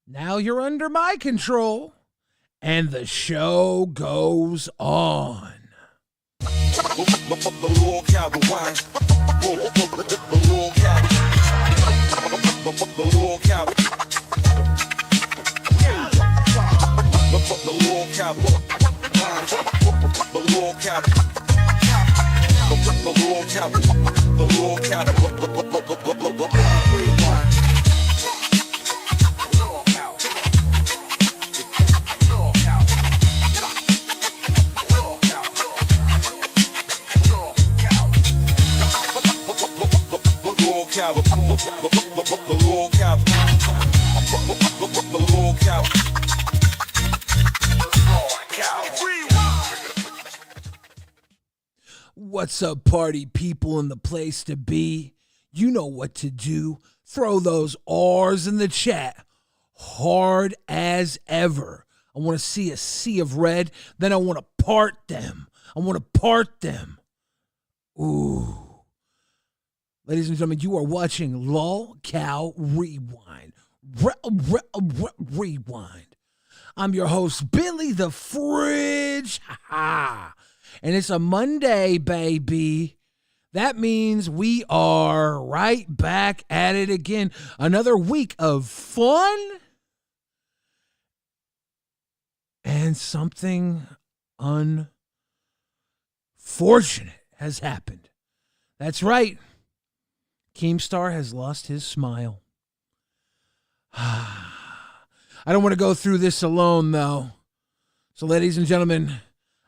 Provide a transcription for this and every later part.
Now you're under my control, and the show goes on. What's up, party people in the place to be? You know what to do. Throw those R's in the chat. Hard as ever. I want to see a sea of red. Then I want to part them. Ooh. Ladies and gentlemen, you are watching LolcowRewind. Rewind. I'm your host, Billy the Fridge. And it's a Monday, baby. That means we are right back at it again. Another week of fun. And something unfortunate has happened. That's right. Keemstar has lost his smile. I don't want to go through this alone, though. So, ladies and gentlemen,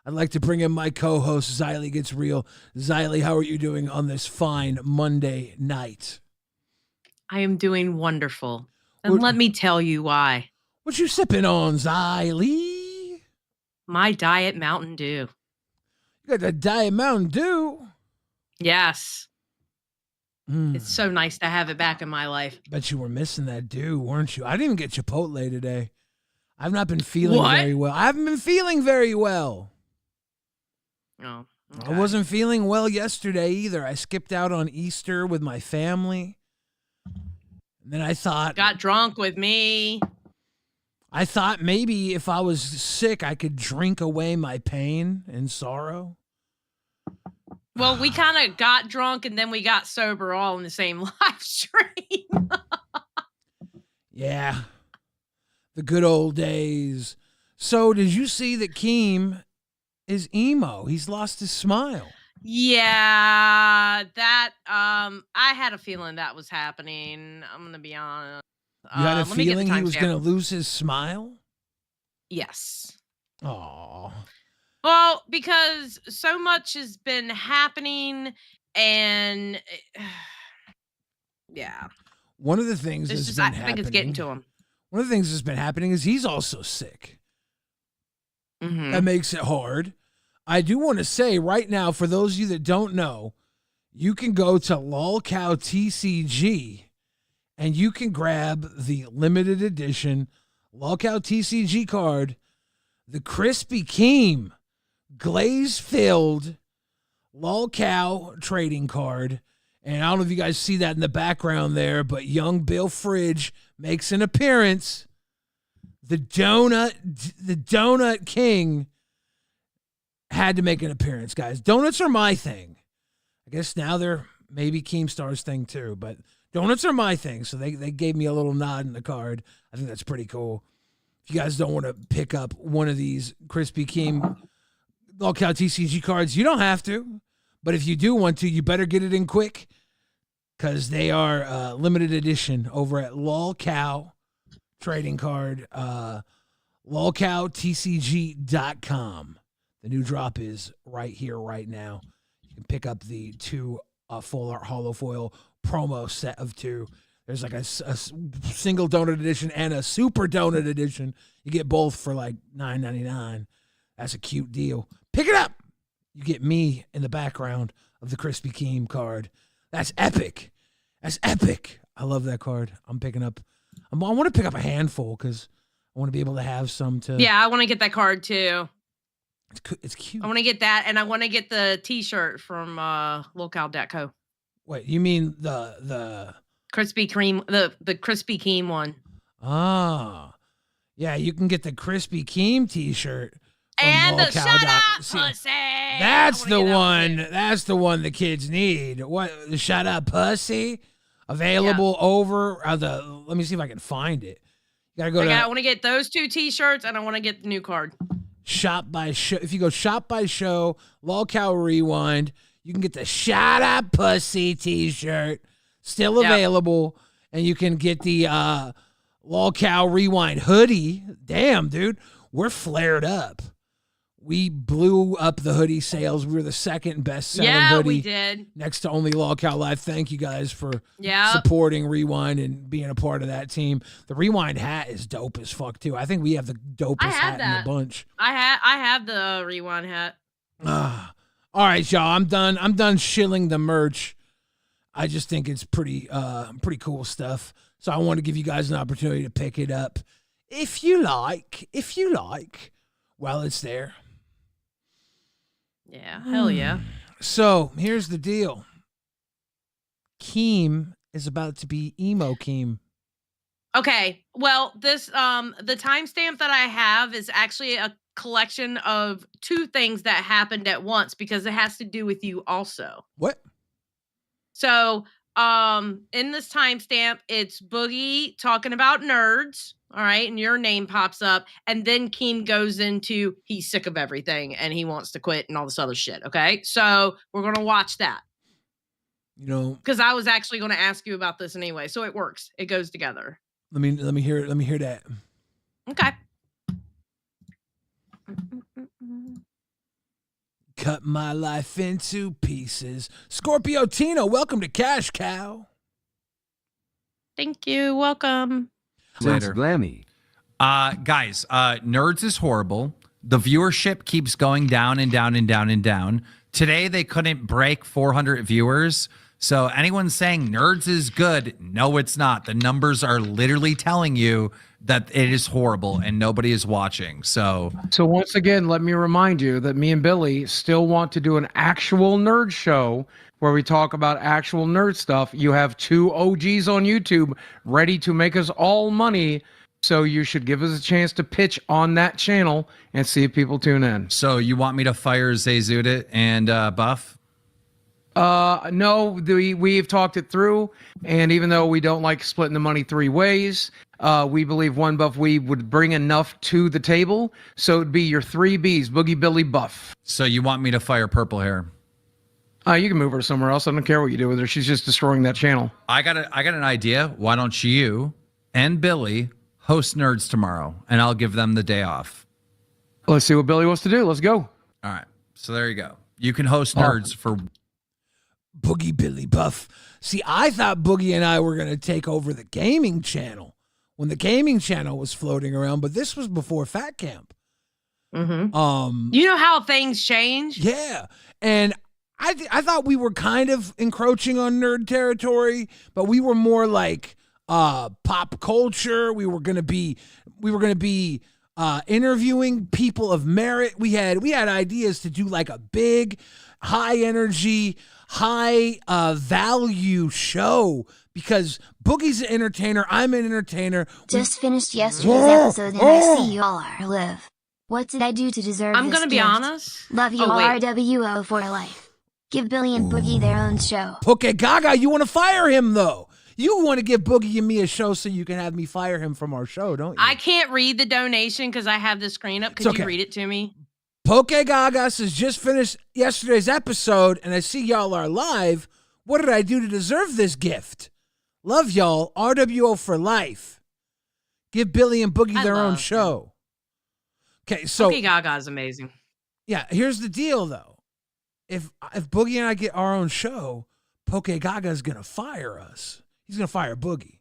I'd like to bring in my co-host, Xiley Gets Real. Xiley, how are you doing on this fine Monday night? I am doing wonderful. And let me tell you why. What you sipping on, Xiley? My Diet Mountain Dew. You got that Diet Mountain Dew? Yes. It's so nice to have it back in my life. Bet you were missing that dew, weren't you? I didn't even get Chipotle today. I've not been feeling very well. I haven't been feeling very well. Oh, okay. I wasn't feeling well yesterday either. I skipped out on Easter with my family. And then I thought... Got drunk with me. I thought maybe if I was sick, I could drink away my pain and sorrow. Well, we kind of got drunk and then we got sober all in the same live stream. Yeah. The good old days. So did you see that Keem is emo? He's lost his smile. Yeah, that I had a feeling that was happening. I'm going to be honest. You had a feeling he was going to lose his smile? Yes. Aw. Well, because so much has been happening and yeah. One of the things that's been happening. I think it's getting to him. One of the things that's been happening is he's also sick. Mm-hmm. That makes it hard. I do want to say right now, for those of you that don't know, you can go to LolCow TCG and you can grab the limited edition LolCow TCG card, the Crispy Keem glaze-filled LolCow trading card. And I don't know if you guys see that in the background there, but young Bill Fridge makes an appearance. The Donut King had to make an appearance, guys. Donuts are my thing. I guess now they're maybe Keemstar's thing too, but donuts are my thing. So they gave me a little nod in the card. I think that's pretty cool. If you guys don't want to pick up one of these Krispy Kreme LolCow TCG cards, you don't have to. But if you do want to, you better get it in quick because they are limited edition over at LolCow trading card, LolcowTCG.com. The new drop is right here, right now. You can pick up the two full art hollow foil promo set of two. There's like a single donut edition and a super donut edition. You get both for like $9.99. That's a cute deal. Pick it up. You get me in the background of the Krispy Kreme card. That's epic. That's epic. I love that card. I'm picking up. I want to pick up a handful because I want to be able to have some to. Yeah, I want to get that card too. It's cute. I want to get that, and I want to get the T-shirt from LolCow.co. Wait, you mean the Krispy Kreme, the Krispy Kreme one? Ah, Yeah, you can get the Crispy Keem t-shirt. And the shut up, See, pussy. that's the one. Too. That's the one the kids need. What? The shut up, pussy. Available over the. Let me see if I can find it. You gotta go I want to get those 2 t-shirts, and I want to get the new card. Shop by show. If you go shop by show, LolcowRewind, you can get the shut up, pussy t-shirt. Still available, and you can get the LolcowRewind hoodie. Damn, dude, we're flared up. We blew up the hoodie sales. We were the second best selling hoodie. We did. Next to only Lolcow Live. Thank you guys for supporting Rewind and being a part of that team. The Rewind hat is dope as fuck too. I think we have the dopest hat in the bunch. I have the Rewind hat. All right, y'all. I'm done shilling the merch. I just think it's pretty cool stuff. So I want to give you guys an opportunity to pick it up if you like, while it's there. Yeah, hell yeah. So here's the deal. Keem is about to be emo Keem. Okay, well, this the timestamp that I have is actually a collection of 2 things that happened at once because it has to do with you also. What? So, in this timestamp, it's Boogie talking about nerds, all right, and your name pops up, and then Keem goes into he's sick of everything and he wants to quit and all this other shit. Okay, so we're gonna watch that. You know, because I was actually going to ask you about this anyway, so it works. It goes together. Let me hear it. Let me hear that. Okay. Cut my life into pieces. Scorpio Tino, welcome to Cash Cow. Thank you. Welcome. Later. Glammy. Guys, Nerds is horrible. The viewership keeps going down and down and down and down. Today, they couldn't break 400 viewers. So anyone saying Nerds is good, no, it's not. The numbers are literally telling you that it is horrible and nobody is watching. So once again, let me remind you that me and Billy still want to do an actual nerd show where we talk about actual nerd stuff. You have 2 OGs on YouTube ready to make us all money. So you should give us a chance to pitch on that channel and see if people tune in. So you want me to fire Zayzudit and Buff? No, we've talked it through, and even though we don't like splitting the money 3 ways, we believe one Buff we would bring enough to the table, so it'd be your 3 Bs, Boogie, Billy, Buff. So you want me to fire Purple Hair? You can move her somewhere else. I don't care what you do with her. She's just destroying that channel. I got an idea. Why don't you and Billy host Nerds tomorrow, and I'll give them the day off. Let's see what Billy wants to do. Let's go. All right. So there you go. You can host Nerds for Boogie, Billy, Buff. See, I thought Boogie and I were going to take over the gaming channel when the gaming channel was floating around, but this was before Fat Camp. Mm-hmm. You know how things change? Yeah. And I thought we were kind of encroaching on nerd territory, but we were more like pop culture. We were going to be interviewing people of merit. We had ideas to do like a big, high energy, high value show because Boogie's an entertainer. I'm an entertainer. Just finished yesterday's episode and I see y'all are live. What did I do to deserve this? I'm going to be honest. Love you all, RWO for life. Give Billy and Boogie their own show. Okay, Gaga, you want to fire him though. You want to give Boogie and me a show so you can have me fire him from our show, don't you? I can't read the donation because I have the screen up. Could you read it to me? Poke Gaga says, just finished yesterday's episode and I see y'all are live. What did I do to deserve this gift? Love y'all. RWO for life. Give Billy and Boogie their own show. Okay, so Poke Gaga is amazing. Yeah, here's the deal though. If Boogie and I get our own show, Poke Gaga is going to fire us. He's going to fire Boogie.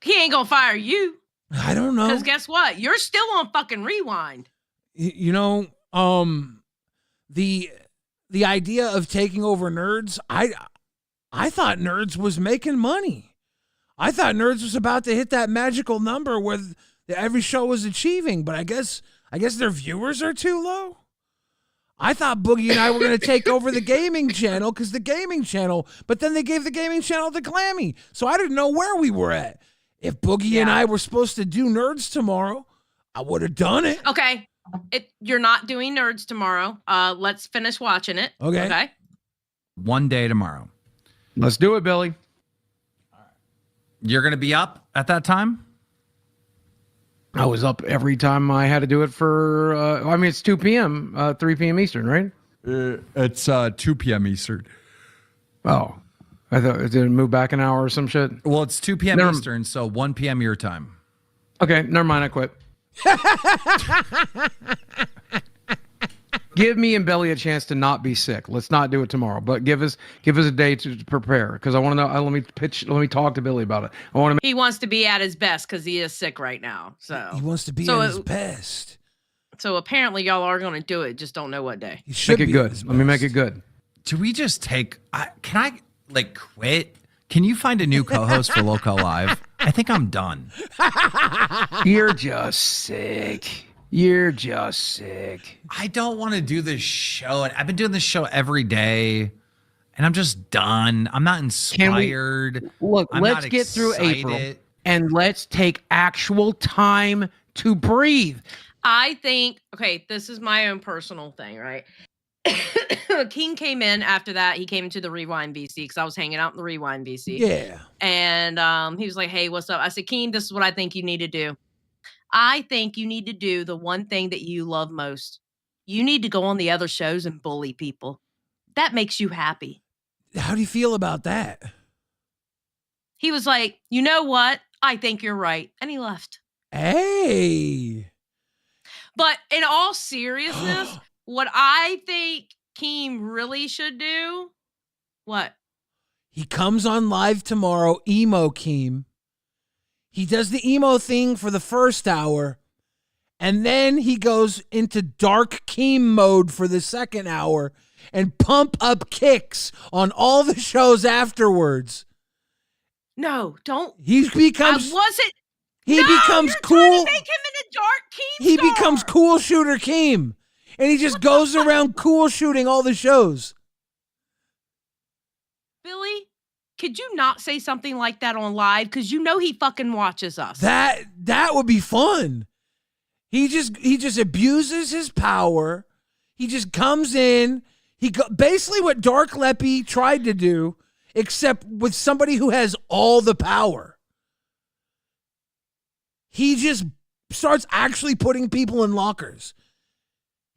He ain't going to fire you. I don't know. Because guess what? You're still on fucking Rewind. You know, the idea of taking over Nerds, I thought Nerds was making money. I thought Nerds was about to hit that magical number where every show was achieving, but I guess their viewers are too low. I thought Boogie and I were going to take over the gaming channel but then they gave the gaming channel to Glammy. So I didn't know where we were at. If Boogie and I were supposed to do Nerds tomorrow, I would have done it. Okay. You're not doing Nerds tomorrow. Let's finish watching it. Okay. Okay. One day tomorrow. Let's do it, Billy. You're going to be up at that time? I was up every time I had to do it for, I mean, it's 2 p.m., 3 p.m. Eastern, right? It's 2 p.m. Eastern. Oh, I thought it didn't move back an hour or some shit. Well, it's 2 p.m. Never- Eastern, so 1 p.m. your time. Okay, never mind. I quit. Give me and Billy a chance to not be sick. Let's not do it tomorrow, but give us a day to prepare because I want to know. Let me talk to Billy about it. I want to. He wants to be at his best because he is sick right now. So He wants to be So at his it- best. So apparently y'all are going to do it. Just don't know what day. He should Make it be at good. his Let me make best. it good. Do we just take... can I, like, quit? Can you find a new co-host for Loco Live? I think I'm done. You're just sick. You're just sick. I don't want to do this show. I've been doing this show every day, and I'm just done. I'm not inspired. Look, I'm let's not get through April excited. and let's take actual time to breathe. I think, okay, this is my own personal thing, right? King came in after that. He came into the Rewind VC because I was hanging out in the Rewind VC. Yeah. And he was like, hey, what's up? I said, King, this is what I think you need to do. I think you need to do the one thing that you love most. You need to go on the other shows and bully people. That makes you happy. How do you feel about that? He was like, you know what? I think you're right. And he left. Hey. But in all seriousness, what I think Keem really should do, what? He comes on live tomorrow, emo Keem. He does the emo thing for the first hour, and then he goes into dark Keem mode for the second hour and pump up kicks on all the shows afterwards. No, don't. He becomes I wasn't. he No, becomes you're cool. trying to make him in a dark Keemstar. He becomes cool shooter Keem. And he just goes around cool shooting all the shows. Billy, could you not say something like that on live? Because you know he fucking watches us. That would be fun. He just abuses his power. He just comes in. Basically what Dark Leppy tried to do, except with somebody who has all the power. He just starts actually putting people in lockers.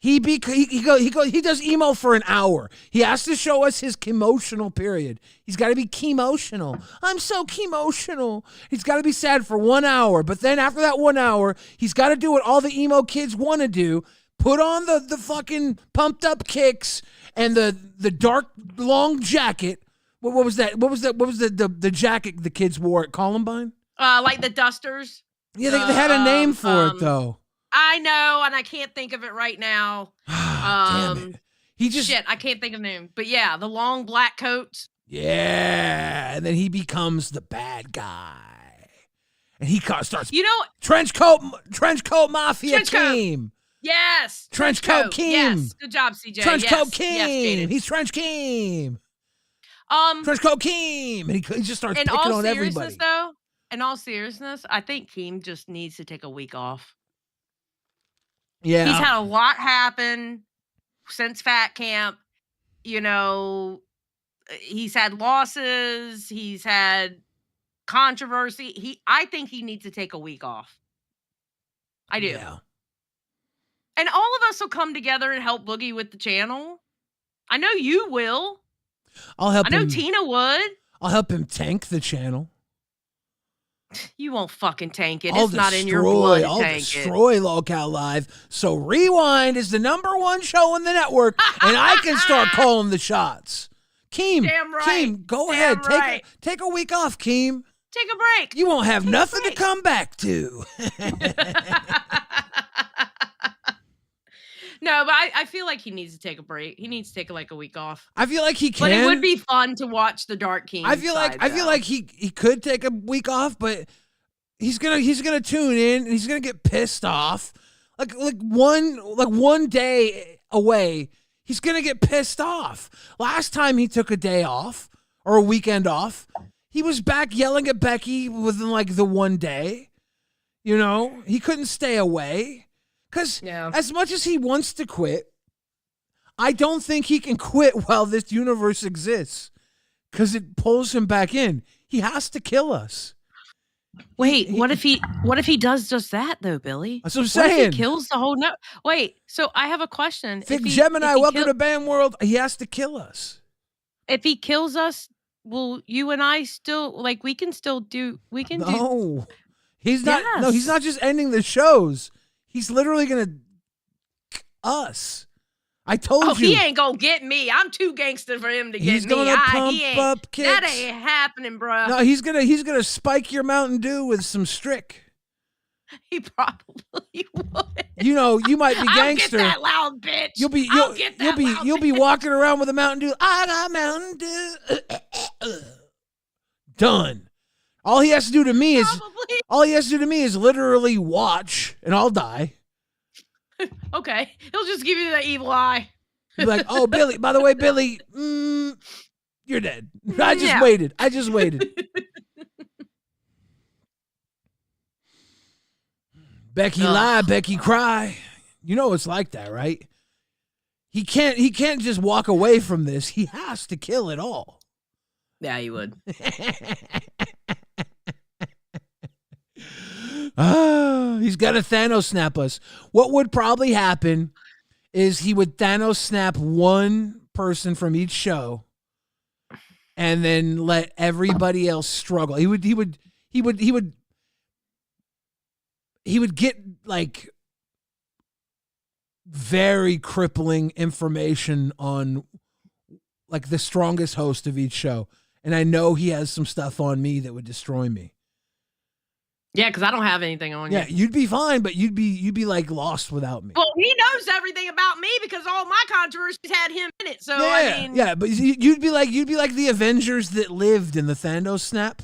He does emo for an hour. He has to show us his emotional period. He's got to be Keemotional. I'm so Keemotional. He's got to be sad for 1 hour. But then after that 1 hour, he's got to do what all the emo kids want to do. Put on the fucking pumped up kicks and the dark long jacket. What was that? What was the jacket the kids wore at Columbine? Like the Dusters. Yeah, they had a name for it though. I know, and I can't think of it right now. Damn it. He just Shit, I can't think of the name. But yeah, the long black coats. Yeah, and then he becomes the bad guy, and he starts. You know, trench coat mafia Trench coat. Keem. yes. Trench coat Keem. Yes. Good job, CJ. Trench yes. coat Keem. Yes, Jaden. He's Trench Keem. Trench coat Keem, and he just starts in picking all on seriousness, everybody. though, in all seriousness, I think Keem just needs to take a week off. Yeah, He's had a lot happen since Fat Camp. You know, he's had losses. He's had controversy. I think he needs to take a week off. I do. Yeah. And all of us will come together and help Boogie with the channel. I know you will. I'll help I know him. Tina would. I'll help him tank the channel. You won't fucking tank it. I'll It's not in your blood to I'll tank it. destroy Local Live. So Rewind is the #1 show on the network, and I can start calling the shots. Keem, Damn right. Keem, go Damn ahead. right. Take a week off, Keem. Take a break. You won't have Take a nothing to break. come back to. No, but I feel like he needs to take a break. He needs to take like a week off. I feel like he can. But it would be fun to watch the Dark King. I feel like he could take a week off, but he's gonna tune in and he's gonna get pissed off. Like one day away, he's gonna get pissed off. Last time he took a day off or a weekend off, he was back yelling at Becky within like the one day. You know, he couldn't stay away because as much as he wants to quit, I don't think he can quit while this universe exists because it pulls him back in. He has to kill us. Wait, what if he does just that though, Billy? That's what I'm What saying. if he kills the whole Wait, so I have a question. Think Gemini, welcome to Bam World. He has to kill us. If he kills us, will you and I still we can still do No. He's not no, he's not just ending the shows. He's literally gonna us. I told you. He ain't gonna get me. I'm too gangster for him to get me. He's gonna pump up kicks. That ain't happening, bro. No, he's gonna spike your Mountain Dew with some Strick. He probably would. You know, you might be gangster. I'll get that loud bitch. You'll be walking around with a Mountain Dew. I got Mountain Dew. Done. All he has to do to me is literally watch, and I'll die. Okay, he'll just give you the evil eye. Be like, oh, Billy. By the way, Billy, you're dead. I just waited. Becky lie, Becky cry. You know it's like that, right? He can't just walk away from this. He has to kill it all. Yeah, he would. He's got to Thanos snap us. What would probably happen is he would Thanos snap one person from each show and then let everybody else struggle. He would get like very crippling information on like the strongest host of each show. And I know he has some stuff on me that would destroy me. Yeah, because I don't have anything on you. Yeah, you'd be fine, but you'd be like lost without me. Well, he knows everything about me because all my controversies had him in it. So but you'd be like the Avengers that lived in the Thanos snap,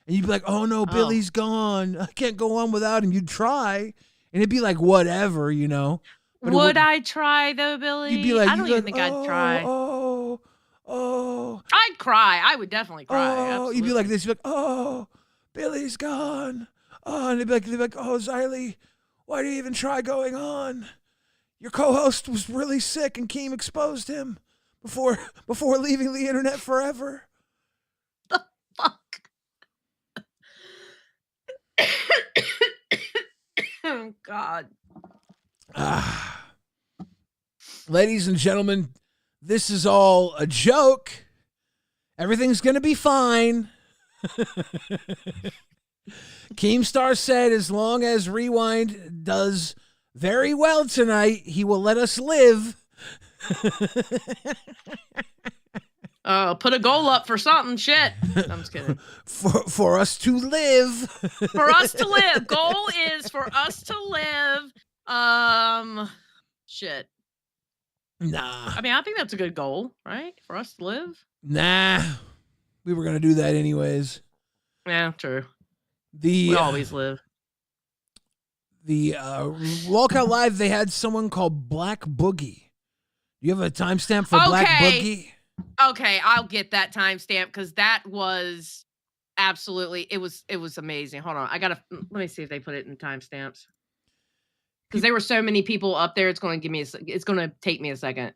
and you'd be like, oh no, Billy's gone. I can't go on without him. You'd try, and it'd be like whatever, you know. But would I try though, Billy? You'd be like, I don't even think I'd try. I'd cry. I would definitely cry. Oh, you'd be like this. You'd be like, oh, Billy's gone. Oh, and they'd be like, oh, Xylee, why do you even try going on? Your co-host was really sick and Keem exposed him before leaving the internet forever. The fuck? Oh, God. Ladies and gentlemen, this is all a joke. Everything's going to be fine. Keemstar said as long as Rewind does very well tonight, he will let us live. Put a goal up for something. Shit. I'm just kidding. For us to live. For us to live. Goal is for us to live. Shit. Nah. I mean, I think that's a good goal, right? For us to live. Nah. We were going to do that anyways. Yeah, true. We always live. The Lolcow Live, they had someone called Black Boogie. You have a timestamp for Black Boogie? Okay, I'll get that timestamp because that was absolutely it was amazing. Hold on, let me see if they put it in timestamps because there were so many people up there. It's going to take me a second.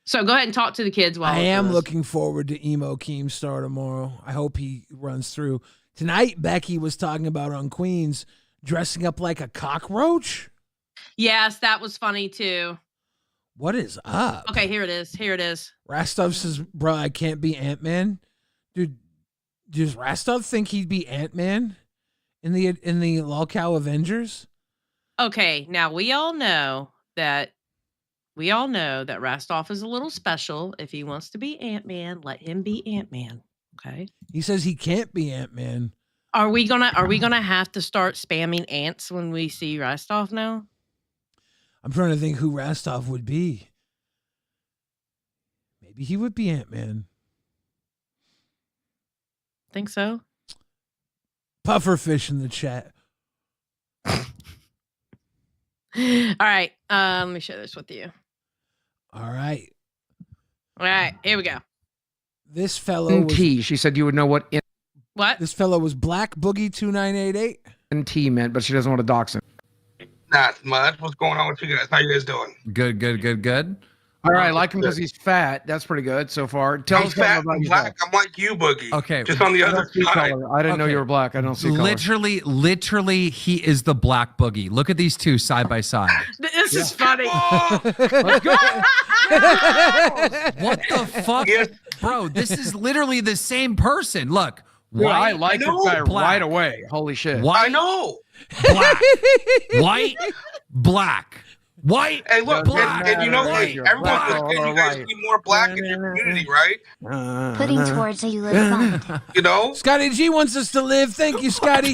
So go ahead and talk to the kids while I am looking forward to Emo Keemstar tomorrow. I hope he runs through. Tonight, Becky was talking about on Queens dressing up like a cockroach. Yes, that was funny too. What is up? Okay, here it is. Rastov says, bro, I can't be Ant-Man. Dude, does Rastov think he'd be Ant-Man in the Lolcow Avengers? Okay, now we all know that Rastov is a little special. If he wants to be Ant-Man, let him be Ant-Man. Okay. He says he can't be Ant-Man. Are we gonna have to start spamming ants when we see Rastov now? I'm trying to think who Rastov would be. Maybe he would be Ant-Man. Think so? Pufferfish in the chat. All right. Let me share this with you. All right. All right. Here we go. This fellow was... She said you would know what What? This fellow was Black Boogie 2988. And T meant, but she doesn't want to dox him. Not much. What's going on with you guys? How you guys doing? Good, good, good, good. All right, I like him because he's fat. That's pretty good so far. Tell I'm us something fat about and yourself. black. I'm like you, Boogie. Okay. Just on the I other don't see side. color. I didn't know Okay. you were black. I don't see color. Literally, he is the Black Boogie. Look at these two side by side. This is funny. Let's go. What the fuck? Yes. Bro, this is literally the same person. Look. Dude, I White, like this know, guy black. right away. Holy shit. I white, know. black, white, black, white. Hey, look, Black. and you know, White. hey, everyone Black. was saying you guys need more black in your community, right? Putting towards a you live fund. You know? Scotty G wants us to live. Thank you, Scotty.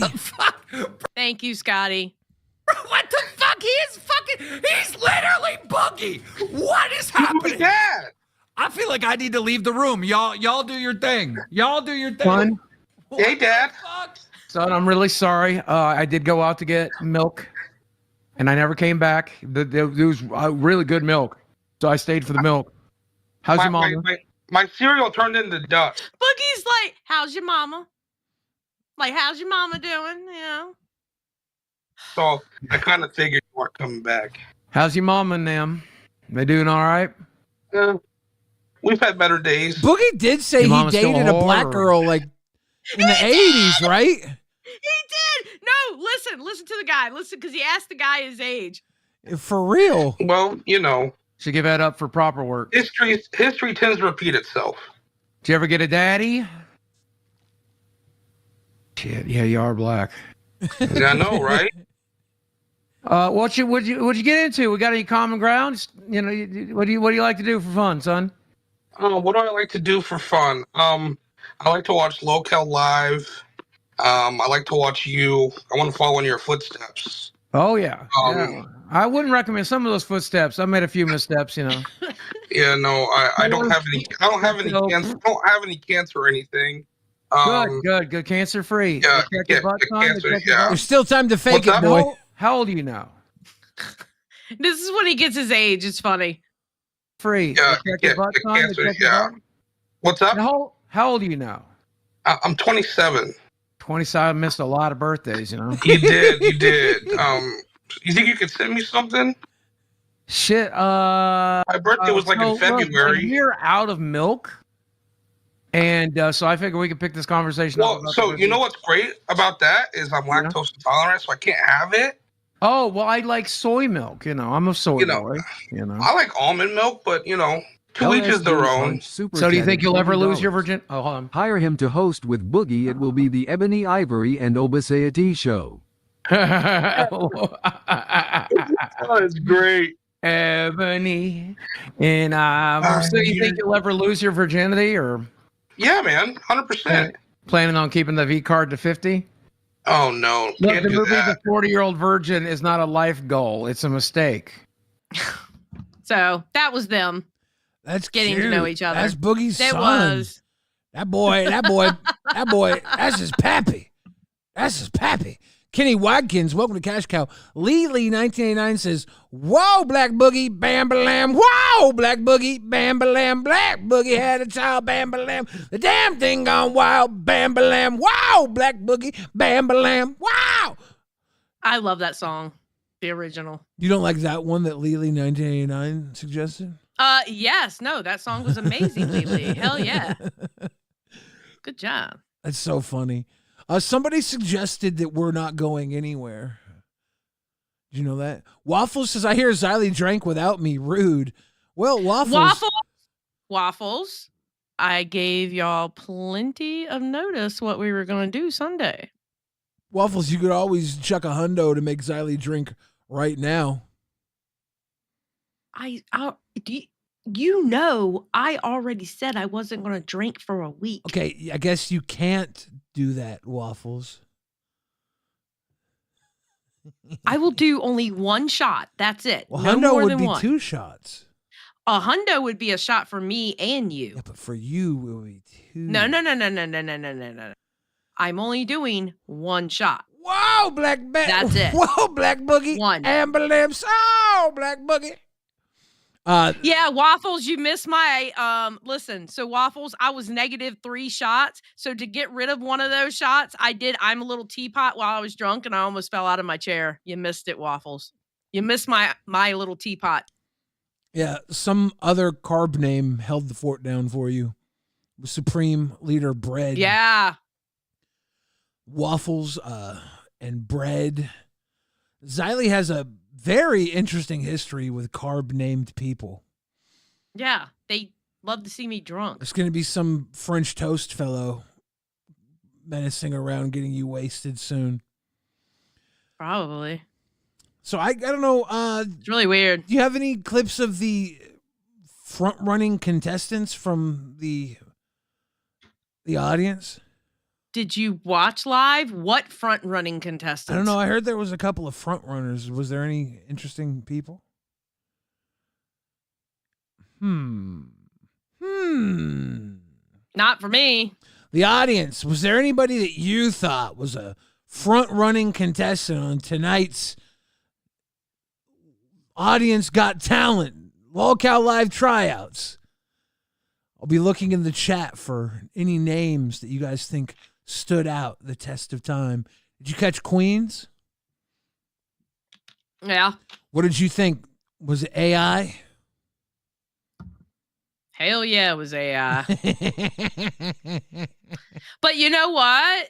Thank you, Scotty. What the fuck? He is fucking. He's literally Boogie. What is Who's happening? that? I feel like I need to leave the room. Y'all do your thing. Y'all do your thing. Son, Hey, Dad. Fuck. son, I'm really sorry. I did go out to get milk, and I never came back. There was really good milk, so I stayed for the milk. How's your mama? My cereal turned into dust. Boogie's like, how's your mama? Like, how's your mama doing? You know? So I kind of figured you weren't coming back. How's your mama and them? They doing all right? Yeah. We've had better days. Boogie did say Your he mama's still dated a a black whore, or- girl like in the 80s, right? He did. No, listen to the guy. Listen, because he asked the guy his age. For real. Well, you know, Should give that up for proper work. history tends to repeat itself. Did you ever get a daddy? Shit, yeah, you are black. Yeah, I know, right? What'd you get into? We got any common grounds? You know, what do you like to do for fun, son? What do I like to do for fun? I like to watch Local Live. I like to watch you. I want to follow in your footsteps. Oh yeah. Um, Yeah. I wouldn't recommend some of those footsteps. I made a few missteps, you know. Yeah, no, I don't have any. I don't have any So- cancer. I don't have any cancer or anything. Good. Cancer free. Yeah, Check yeah, your butt, good son. cancer, Check your yeah. butt. There's still time to fake What's it, up? boy. How old are you now? This is when he gets his age. It's funny. Free. Yeah, Check yeah, your butt, good son. cancer, Check your yeah. butt. What's up? How old are you now? I'm 27. 27. Missed a lot of birthdays, you know. You did. You did. You think you could send me something? Shit. My birthday was like in look, February. we're out of milk, and so I figure we could pick this conversation up. Well, about so the you know what's great about that is I'm Yeah. lactose intolerant, so I can't have it. Oh well, I like soy milk. You know, I'm a soy You know, boy. You know. I like almond milk, but you know, to each is their own. So do you think you'll ever lose your virgin? Oh, hold on. Hire him to host with Boogie. It will be the Ebony Ivory and Obasiety show. Oh, it's great. Ebony and I. So you think you'll ever lose your virginity, or Yeah, man, 100%. planning on keeping the V card to 50? Oh no, Look, can't the do movie that. The 40-Year-Old Virgin is not a life goal. It's a mistake. So that was them. That's Getting to cute. know each other. That's Boogie's It son. was. That boy, that's his pappy. That's his pappy. Kenny Watkins, welcome to Cash Cow. Lily 1989 says, "Whoa, Black Boogie, bam balam. Whoa, Black Boogie, bam balam. Black Boogie had a child, bam balam. The damn thing gone wild, bam balam. Wow, Black Boogie, bam balam. Wow." I love that song. The original. You don't like that one that Lily 1989 suggested? Yes. No, that song was amazing, Lily. Hell yeah. Good job. That's so funny. Somebody suggested that we're not going anywhere. Did you know that? Waffles says, "I hear Xylee drank without me. Rude." Well, Waffles. I gave y'all plenty of notice what we were going to do Sunday. Waffles, you could always chuck a hundo to make Xylee drink right now. You know, I already said I wasn't going to drink for a week. Okay, I guess you can't do that, Waffles. I will do only one shot. That's it. Well, no hundo more would than be one. 2 shots. A hundo would be a shot for me and you. Yeah, but for you, it would be 2. No. I'm only doing one shot. Whoa, Black Boogie. That's it. Whoa, Black Boogie. One. Ambulance. Oh, Black Boogie. Yeah, Waffles, you missed my listen. So Waffles, I was -3 shots. So to get rid of one of those shots, I'm a little teapot while I was drunk and I almost fell out of my chair. You missed it, Waffles. You missed my little teapot. Yeah, some other carb name held the fort down for you. Supreme Leader Bread. Yeah. Waffles and bread. Xylee has a very interesting history with carb-named people. Yeah, they love to see me drunk. It's going to be some French toast fellow menacing around getting you wasted soon. Probably. So I don't know. It's really weird. Do you have any clips of the front-running contestants from the audience? Did you watch live? What front-running contestants? I don't know. I heard there was a couple of front runners. Was there any interesting people? Not for me. The audience, was there anybody that you thought was a front-running contestant on tonight's Audience Got Talent, Lolcow Live tryouts? I'll be looking in the chat for any names that you guys think stood out the test of time. Did you catch Queens? Yeah. What did you think? Was it AI? Hell yeah, it was AI. But you know what?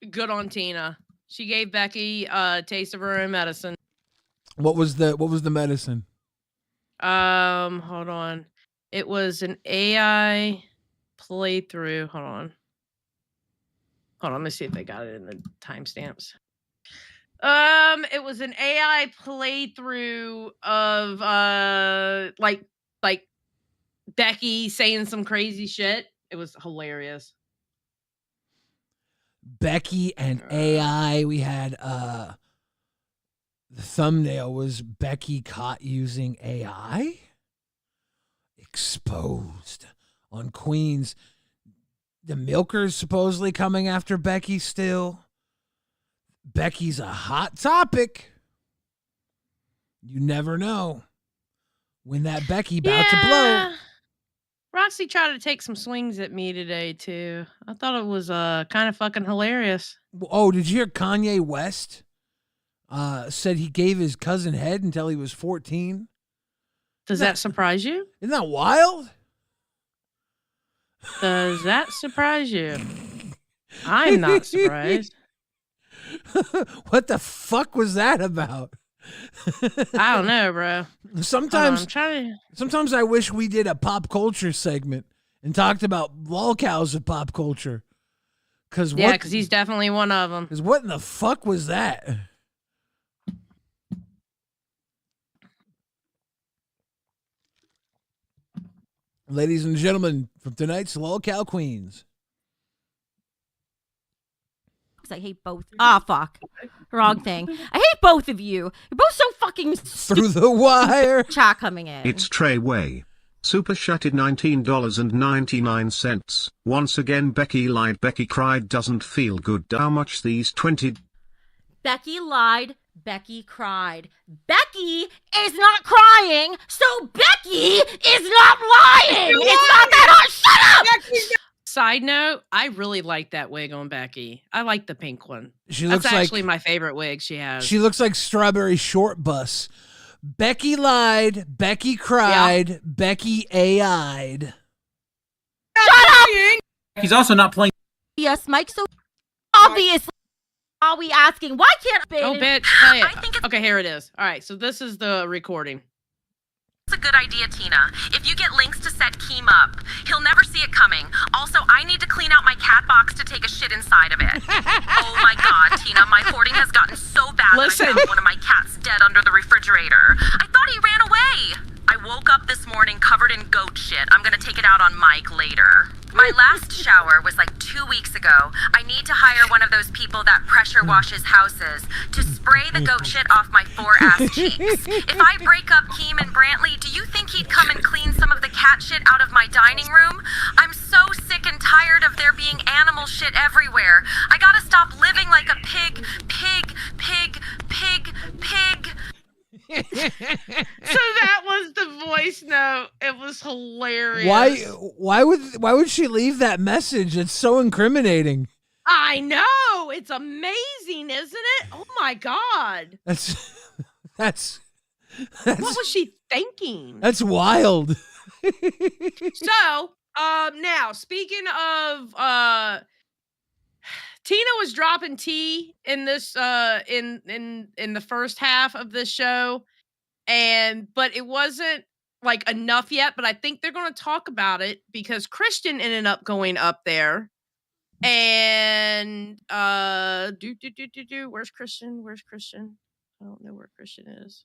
Good on Tina. She gave Becky a taste of her own medicine. What was the medicine? Hold on. It was an AI playthrough. Hold on. Let me see if they got it in the timestamps. It was an AI playthrough of like Becky saying some crazy shit. It was hilarious. Becky and AI. We had the thumbnail was Becky caught using AI. Exposed on Queens. The Milkers supposedly coming after Becky still. Becky's a hot topic. You never know when that Becky about to blow. Roxy tried to take some swings at me today too. I thought it was kind of fucking hilarious. Oh, did you hear Kanye West said he gave his cousin head until he was 14? Does that surprise you? Isn't that wild? Does that surprise you? I'm not surprised. What the fuck was that about? I don't know, bro. Sometimes I wish we did a pop culture segment and talked about lolcows of pop culture. Because he's definitely one of them. Because what in the fuck was that? Ladies and gentlemen, from tonight's Lolcow Queens. I hate both. Fuck. Wrong thing. I hate both of you. You're both so fucking through the wire. Chat coming in. It's Treyway. Super shutted $19.99. Once again, Becky lied. Becky cried. Doesn't feel good. How much these 20? Becky lied. Becky cried. Becky is not crying, so Becky is not lying. It's not that hard. Shut up. Side note, I really like that wig on Becky. I like the pink one. That's actually my favorite wig she has. She looks like Strawberry Short Bus. Becky lied. Becky cried. Yeah. Becky AI'd. Shut up! He's also not playing. Yes, Mike, so obviously are we asking, why can't Oh, bitch. Play it. Okay, here it is. All right, so this is the recording. It's a good idea, Tina. If you get links to set Keem up, he'll never see it coming. Also, I need to clean out my cat box to take a shit inside of it. Oh my god, Tina, my hoarding has gotten so bad that I found one of my cats dead under the refrigerator. I thought he ran away. I woke up this morning covered in goat shit. I'm gonna take it out on Mike later. My last shower was like 2 weeks ago. I need to hire one of those people that pressure washes houses to spray the goat shit off my 4 ass cheeks. If I break up Keem and Brantley, do you think he'd come and clean some of the cat shit out of my dining room? I'm so sick and tired of there being animal shit everywhere. I gotta stop living like a pig. So that was the voice voice note. It was hilarious. Why would she leave that message? It's so incriminating. I know. It's amazing, isn't it? Oh my God. That's what was she thinking? That's wild. So, now speaking of Tina was dropping tea in this in the first half of this show, but it wasn't like enough yet, but I think they're going to talk about it because Christian ended up going up there. And where's Christian? I don't know where Christian is.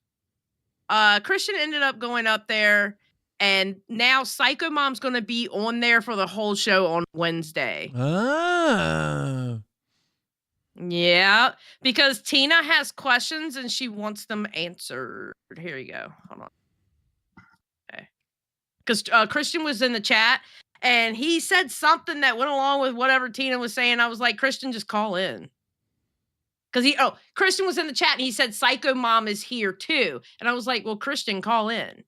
Christian ended up going up there, and now Psycho Mom's going to be on there for the whole show on Wednesday. Ah. Yeah, because Tina has questions and she wants them answered. Here you go. Hold on. Okay. Because Christian was in the chat, and he said something that went along with whatever Tina was saying. I was like, Christian, just call in. Because Christian was in the chat and he said Psycho Mom is here too. And I was like, well, Christian, call in.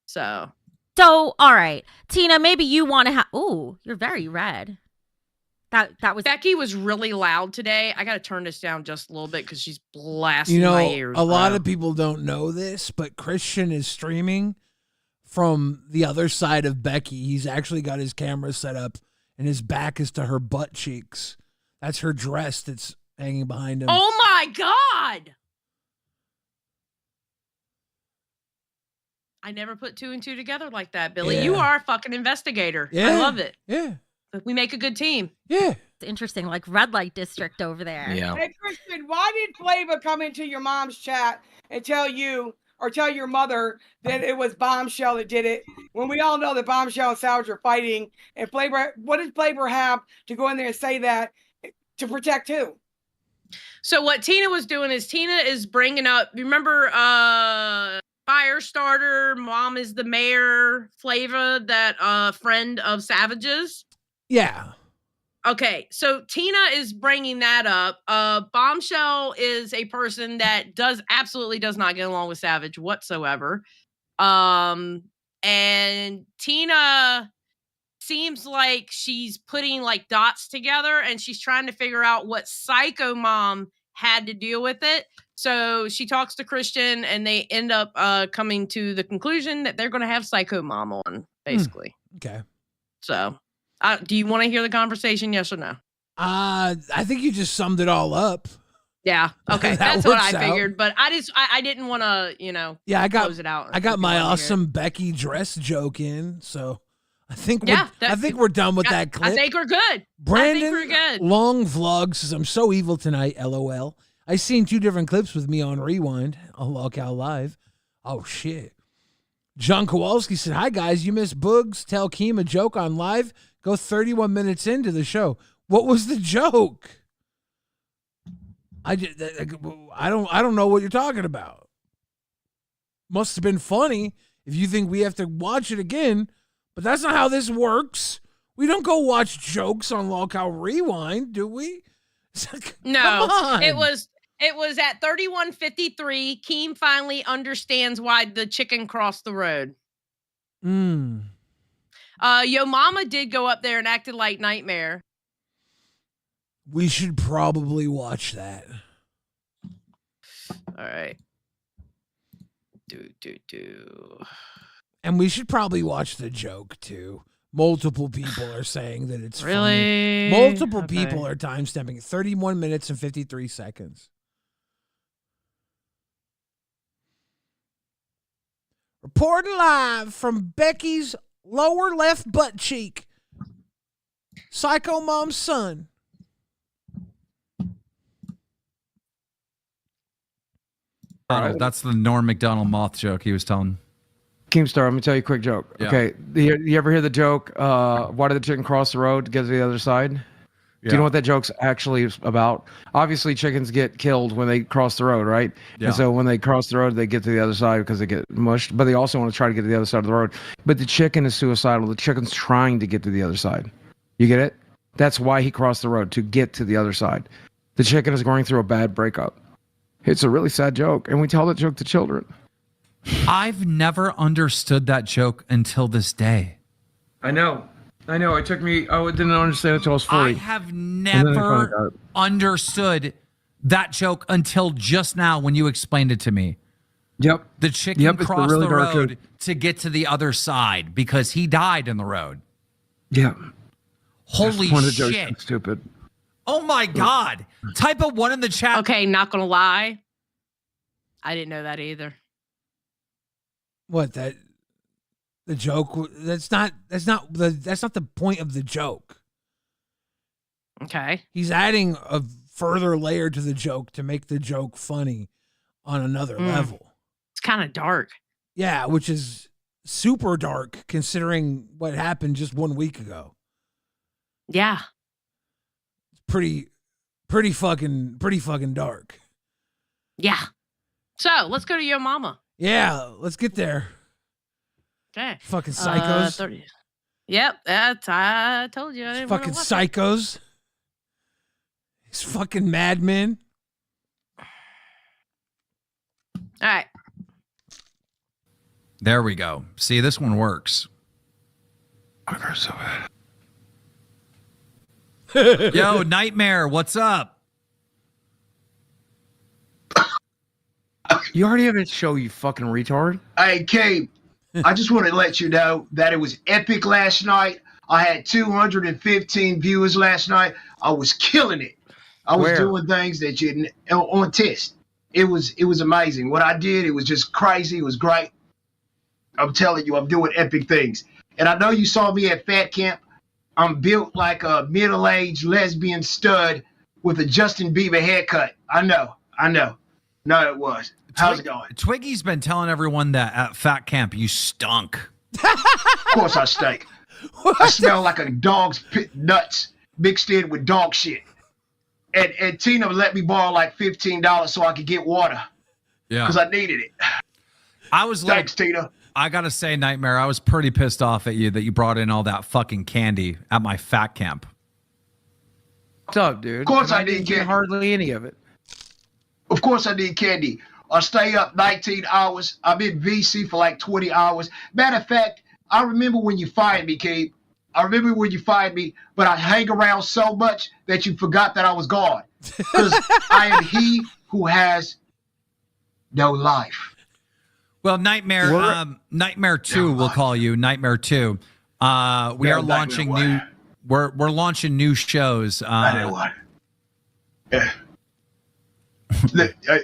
So, all right. Tina, maybe you want to have... Ooh, you're very red. That was... Becky was really loud today. I got to turn this down just a little bit because she's blasting my ears. A lot of people don't know this, but Christian is streaming from the other side of Becky. He's actually got his camera set up and his back is to her butt cheeks. That's her dress that's hanging behind him. Oh my God. I never put two and two together like that, Billy. Yeah. You are a fucking investigator. Yeah. I love it. Yeah. We make a good team. Yeah. It's interesting, like red light district over there. Yeah. Hey, Christian, why did Flava come into your mom's chat and tell you or tell your mother that it was Bombshell that did it when we all know that Bombshell and Savage are fighting? And Flava, what did Flava have to go in there and say that to protect who? So what Tina was doing is Tina is bringing up, remember Firestarter, Mom is the Mayor, Flava, that friend of Savage's? Yeah. Okay, so Tina is bringing that up. Bombshell is a person that absolutely does not get along with Savage whatsoever. And Tina seems like she's putting like dots together and she's trying to figure out what Psycho Mom had to deal with it. So she talks to Christian and they end up coming to the conclusion that they're going to have Psycho Mom on, basically. Okay. So do you want to hear the conversation? Yes or no? I think you just summed it all up. Yeah. Okay. That That's what I works out. figured, but I didn't want to, close it out. I got my awesome Becky dress joke in, so I think we're done with that clip. I think we're good. Brandon I think we're good. Long Vlog says, I'm so evil tonight, LOL. I seen 2 different clips with me on Rewind on Lolcow Live. Oh, shit. John Kowalski said, hi, guys. You missed Boogs. Tell Keem a joke on live. Go 31 minutes into the show. What was the joke? I don't know what you're talking about. Must have been funny if you think we have to watch it again, but that's not how this works. We don't go watch jokes on LolcowRewind, do we? No, Come on. it was at 31:53. Keem finally understands why the chicken crossed the road. Yo Mama did go up there and acted like Nightmare. We should probably watch that. All right. And we should probably watch the joke too. Multiple people are saying that it's really funny. Multiple Okay. people are timestamping 31 minutes and 53 seconds. Reporting live from Becky's lower left butt cheek. Psycho Mom's son. That's the Norm Macdonald moth joke he was telling. Keemstar, let me tell you a quick joke. Yeah. Okay, you ever hear the joke, why did the chicken cross the road to get to the other side? Do you know what that joke's actually about? Obviously, chickens get killed when they cross the road, right? Yeah. And so when they cross the road, they get to the other side because they get mushed, but they also want to try to get to the other side of the road. But the chicken is suicidal. The chicken's trying to get to the other side. You get it? That's why he crossed the road, to get to the other side. The chicken is going through a bad breakup. It's a really sad joke, and we tell that joke to children. I've never understood that joke until this day. I know. It took me. I didn't understand it until I was 40. I have never understood that joke until just now when you explained it to me. Yep. The chicken crossed the road to get to the other side because he died in the road. Yeah. Holy shit. Stupid. Oh my God. Type a 1 in the chat. Okay, not gonna lie. I didn't know that either. What, that the joke? That's not the point of the joke. Okay. He's adding a further layer to the joke to make the joke funny on another level. It's kind of dark. Yeah, which is super dark considering what happened just 1 week ago. Yeah. Pretty fucking dark. Yeah. So let's go to your mama. Yeah, let's get there. Okay. Fucking psychos. 30. Yep, that's I told you. I didn't Fucking watch psychos. These fucking madmen. All right. There we go. See, this one works. I got so bad. Yo, Nightmare, what's up? You already have a show, you fucking retard. Hey, Keem, I just want to let you know that it was epic last night. I had 215 viewers last night. I was killing it. I was doing things that you on test. It was amazing. What I did, it was just crazy. It was great. I'm telling you, I'm doing epic things. And I know you saw me at Fat Camp. I'm built like a middle-aged lesbian stud with a Justin Bieber haircut. I know. No, it was. How's it going? Twiggy's been telling everyone that at Fat Camp you stunk. Of course I stink. I smell like a dog's nuts mixed in with dog shit. And Tina let me borrow like $15 so I could get water. Yeah. Because I needed it. Thanks, Tina. I gotta say, Nightmare, I was pretty pissed off at you that you brought in all that fucking candy at my Fat Camp. What's up, dude? Of course And I didn't get get hardly any of it. Of course I need candy. I stay up 19 hours. I'm in VC for like 20 hours. Matter of fact, I remember when you fired me, Keem. I remember when you fired me, but I hang around so much that you forgot that I was gone. Because I am he who has no life. Well, Nightmare, Nightmare 2, we'll call you Nightmare 2. We are launching new. We're launching new shows. I know what. Yeah.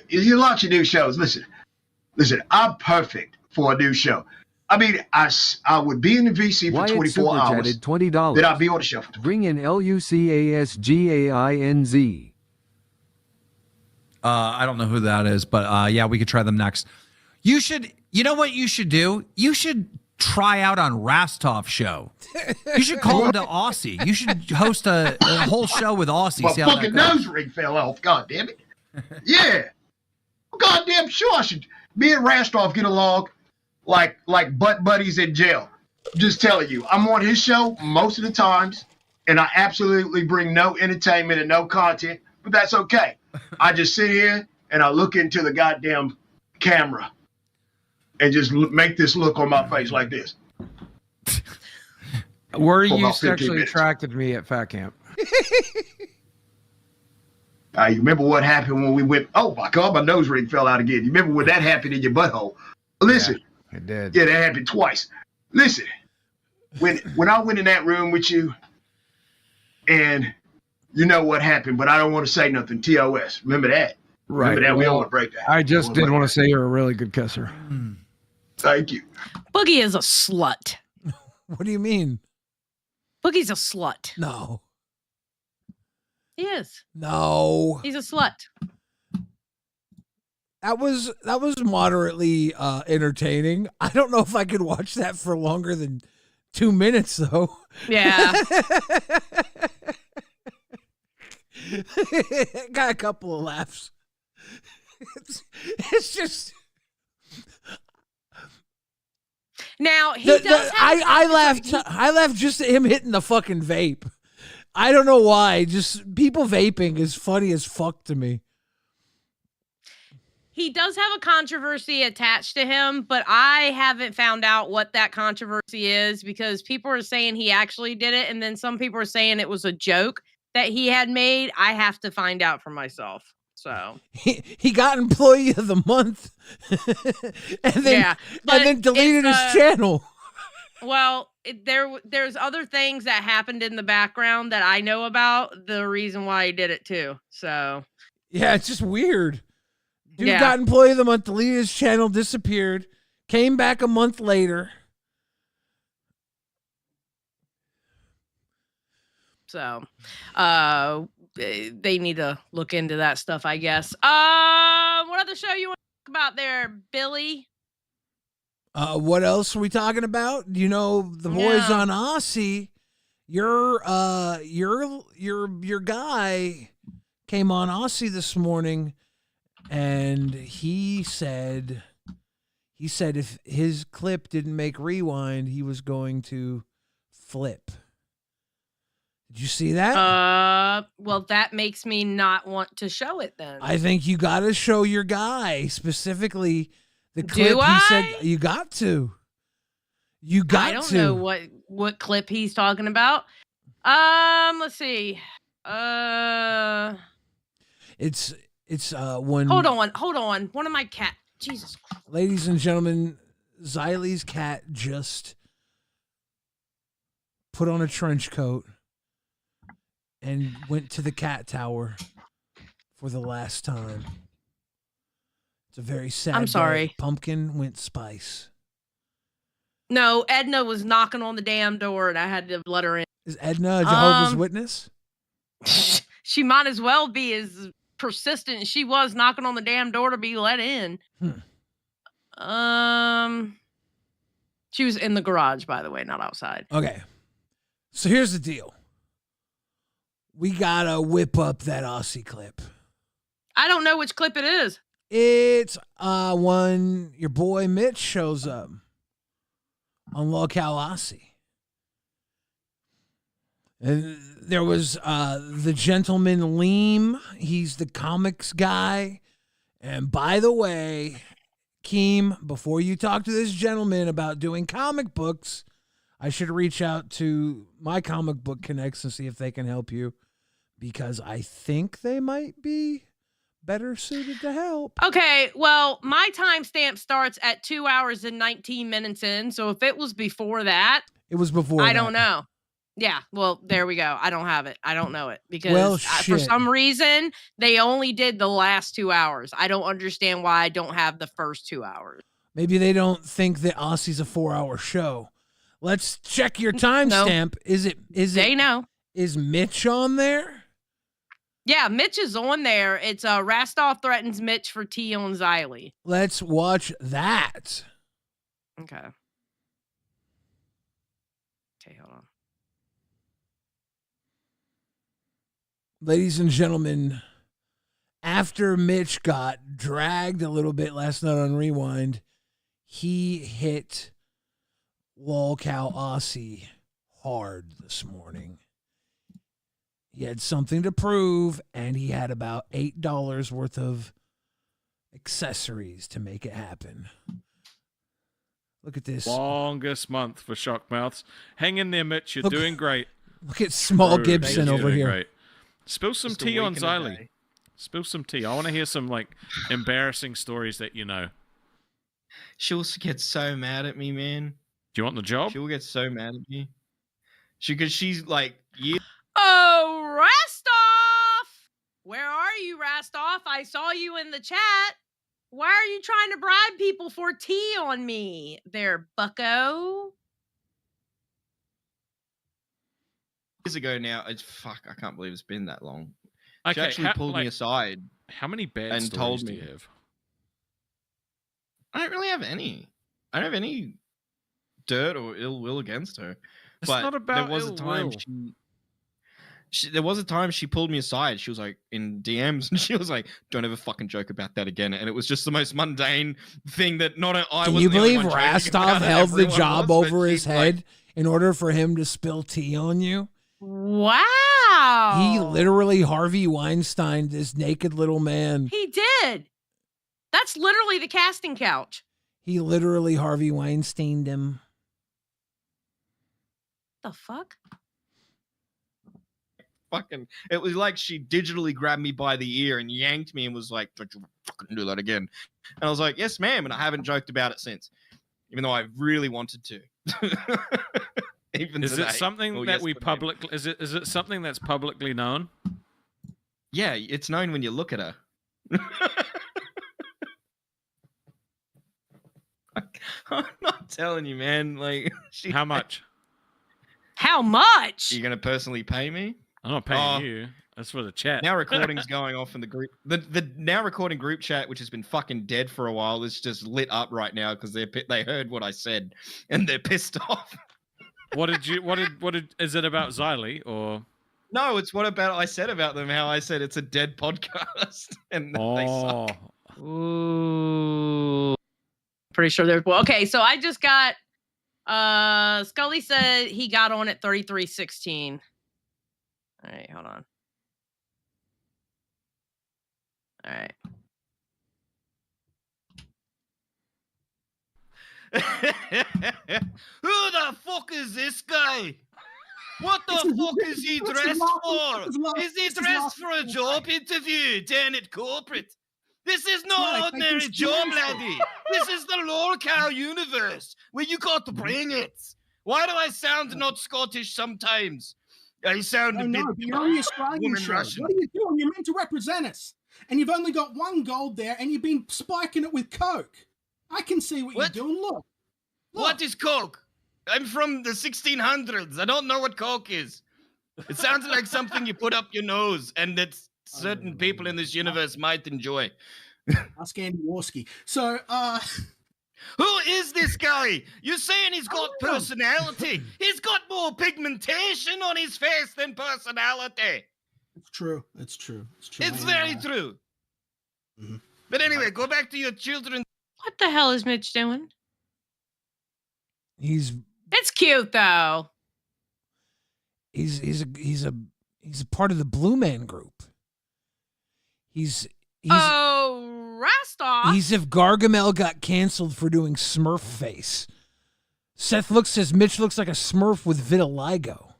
You're launching new shows. Listen. I'm perfect for a new show. I mean, I would be in the VC for Wyatt 24 hours. $20. Then I'll be on the show. Bring in LUCASGAINZ. I don't know who that is, but yeah, we could try them next. You know what you should do? You should try out on Rastov show. You should call him to Aussie. You should host a whole show with Aussie. My See how that fucking goes. nose ring fell off. God damn it. Yeah. Goddamn sure I should. Me and Rastov get along like butt buddies in jail. Just telling you, I'm on his show most of the times, and I absolutely bring no entertainment and no content, but that's okay. I just sit here and I look into the goddamn camera and just make this look on my face like this. Were For you about 15 sexually minutes. attracted to me at Fat Camp? You remember what happened when we went? Oh my God, my nose ring fell out again. You remember when that happened in your butthole? Listen, It did. yeah, that happened twice. Listen, when I went in that room with you, and you know what happened, but I don't want to say nothing. TOS, remember that? Right. Remember that? We don't Well, want to break that. I just did want to say you're a really good kisser. Thank you. Boogie is a slut. What do you mean? Boogie's a slut. No. He is. No. He's a slut. That was moderately entertaining. I don't know if I could watch that for longer than 2 minutes though. Yeah. Got a couple of laughs. It's just Now he does. I laughed just at him hitting the fucking vape. I don't know why. Just people vaping is funny as fuck to me. he does have a controversy attached to him, but I haven't found out what that controversy is because people are saying he actually did it, and then some people are saying it was a joke that he had made. I have to find out for myself. So he got Employee of the Month, and then deleted his channel. Well, there's other things that happened in the background that I know about. The reason why he did it too. So yeah, it's just weird. Dude got Employee of the Month, deleted his channel, disappeared, came back a month later. So, they need to look into that stuff, I guess. What other show you want to talk about there, Billy? What else are we talking about? You know, the boys on Aussie. Your guy came on Aussie this morning, and he said if his clip didn't make rewind, he was going to flip. Did you see that? Well, that makes me not want to show it then. I think you got to show your guy specifically the clip. Do he said I? you got to. You got to. I don't know what clip he's talking about. Let's see. It's when. Hold on. One of my cat. Jesus Christ. Ladies and gentlemen, Xylie's cat just put on a trench coat and went to the cat tower for the last time. It's a very sad I'm sorry. day. Pumpkin went spice. No, Edna was knocking on the damn door and I had to let her in. Is Edna a Jehovah's Witness? She might as well be as persistent as she was knocking on the damn door to be let in. She was in the garage, by the way, not outside. Okay. So here's the deal. We gotta whip up that Aussie clip. I don't know which clip it is. It's when your boy Mitch shows up on Local Aussie. And there was the gentleman Liam. He's the comics guy. And by the way, Keem, before you talk to this gentleman about doing comic books, I should reach out to my comic book connects and see if they can help you, because I think they might be better suited to help. Okay, well, my timestamp starts at 2 hours and 19 minutes in. So if it was before that, it was before. I don't know. Yeah, well, there we go. I don't have it. I don't know it because Well, for shit. some reason they only did the last 2 hours. I don't understand why I don't have the first 2 hours. Maybe they don't think that Aussie's a 4-hour show. Let's check your timestamp. They know. Is Mitch on there? Yeah, Mitch is on there. It's Rastov threatens Mitch for tea on Xylie. Let's watch that. Okay. Okay, hold on. Ladies and gentlemen, after Mitch got dragged a little bit last night on Rewind, he hit Lolcow Aussie hard this morning. He had something to prove, and he had about $8 worth of accessories to make it happen. Look at this. Longest month for Shockmouths. Hang in there, Mitch. You're doing great. Look at Small Gibson over here. Great. Spill some tea on Xylie. Spill some tea. I want to hear some embarrassing stories that you know. She'll get so mad at me, man. Do you want the job? She'll get so mad at me. Because she's like, yeah. Oh, Rastov! Where are you, Rastov? I saw you in the chat. Why are you trying to bribe people for tea on me there, bucko? Years ago now, fuck, I can't believe it's been that long. Okay, She actually pulled me aside. How many bad and stories told do me. you have? I don't really have any. I don't have any dirt or ill will against her. It's but not about there was ill a time will. there was a time she pulled me aside. She was like in DMs, and she was like, "Don't ever fucking joke about that again." And it was just the most mundane thing that not I. Can wasn't you the only believe one joking Rastov about it, held the everyone job was, but over his she's like, head in order for him to spill tea on you? Wow. He literally Harvey Weinstein this naked little man. He did. That's literally the casting couch. He literally Harvey Weinsteined him. The fuck? Fucking, it was like she digitally grabbed me by the ear and yanked me and was like, "Don't you fucking do that again." And I was like, "Yes, ma'am," and I haven't joked about it since, even though I really wanted to. Even is today. it something that we publicly? Is it something that's publicly known? Yeah, it's known when you look at her. I'm not telling you, man. Like, how much? How much? Are you gonna personally pay me? I'm not paying you. That's for the chat. Now recording's going off in the group. The now recording group chat, which has been fucking dead for a while, is just lit up right now because they heard what I said and they're pissed off. What did is it about Xylee or? No, it's what about I said about them, how I said it's a dead podcast and they suck. Ooh. Pretty sure there's okay, so I just got Scully said he got on at 33:16. All right, hold on. All right. Who the fuck is this guy? What the fuck is he dressed for? Is he dressed for a job interview down at corporate? This is no ordinary job, laddie. This is the LolcowRewind universe where you got to bring it. Why do I sound not Scottish sometimes? I sound a bit. But you're on the Australian show. Russian. What are you doing? You're meant to represent us, and you've only got one gold there, and you've been spiking it with Coke. I can see what you're doing. Look. What is Coke? I'm from the 1600s. I don't know what Coke is. It sounds like something you put up your nose, and that certain people in this universe might enjoy. Ask Andy Warski. So, who is this guy? You're saying he's got personality. He's got more pigmentation on his face than personality. It's true. It's true. It's true. It's very true. Mm-hmm. But anyway, go back to your children. What the hell is Mitch doing? It's cute though. He's a part of the Blue Man Group. He's Rastov. He's if Gargamel got canceled for doing Smurf face. Seth says Mitch looks like a Smurf with vitiligo.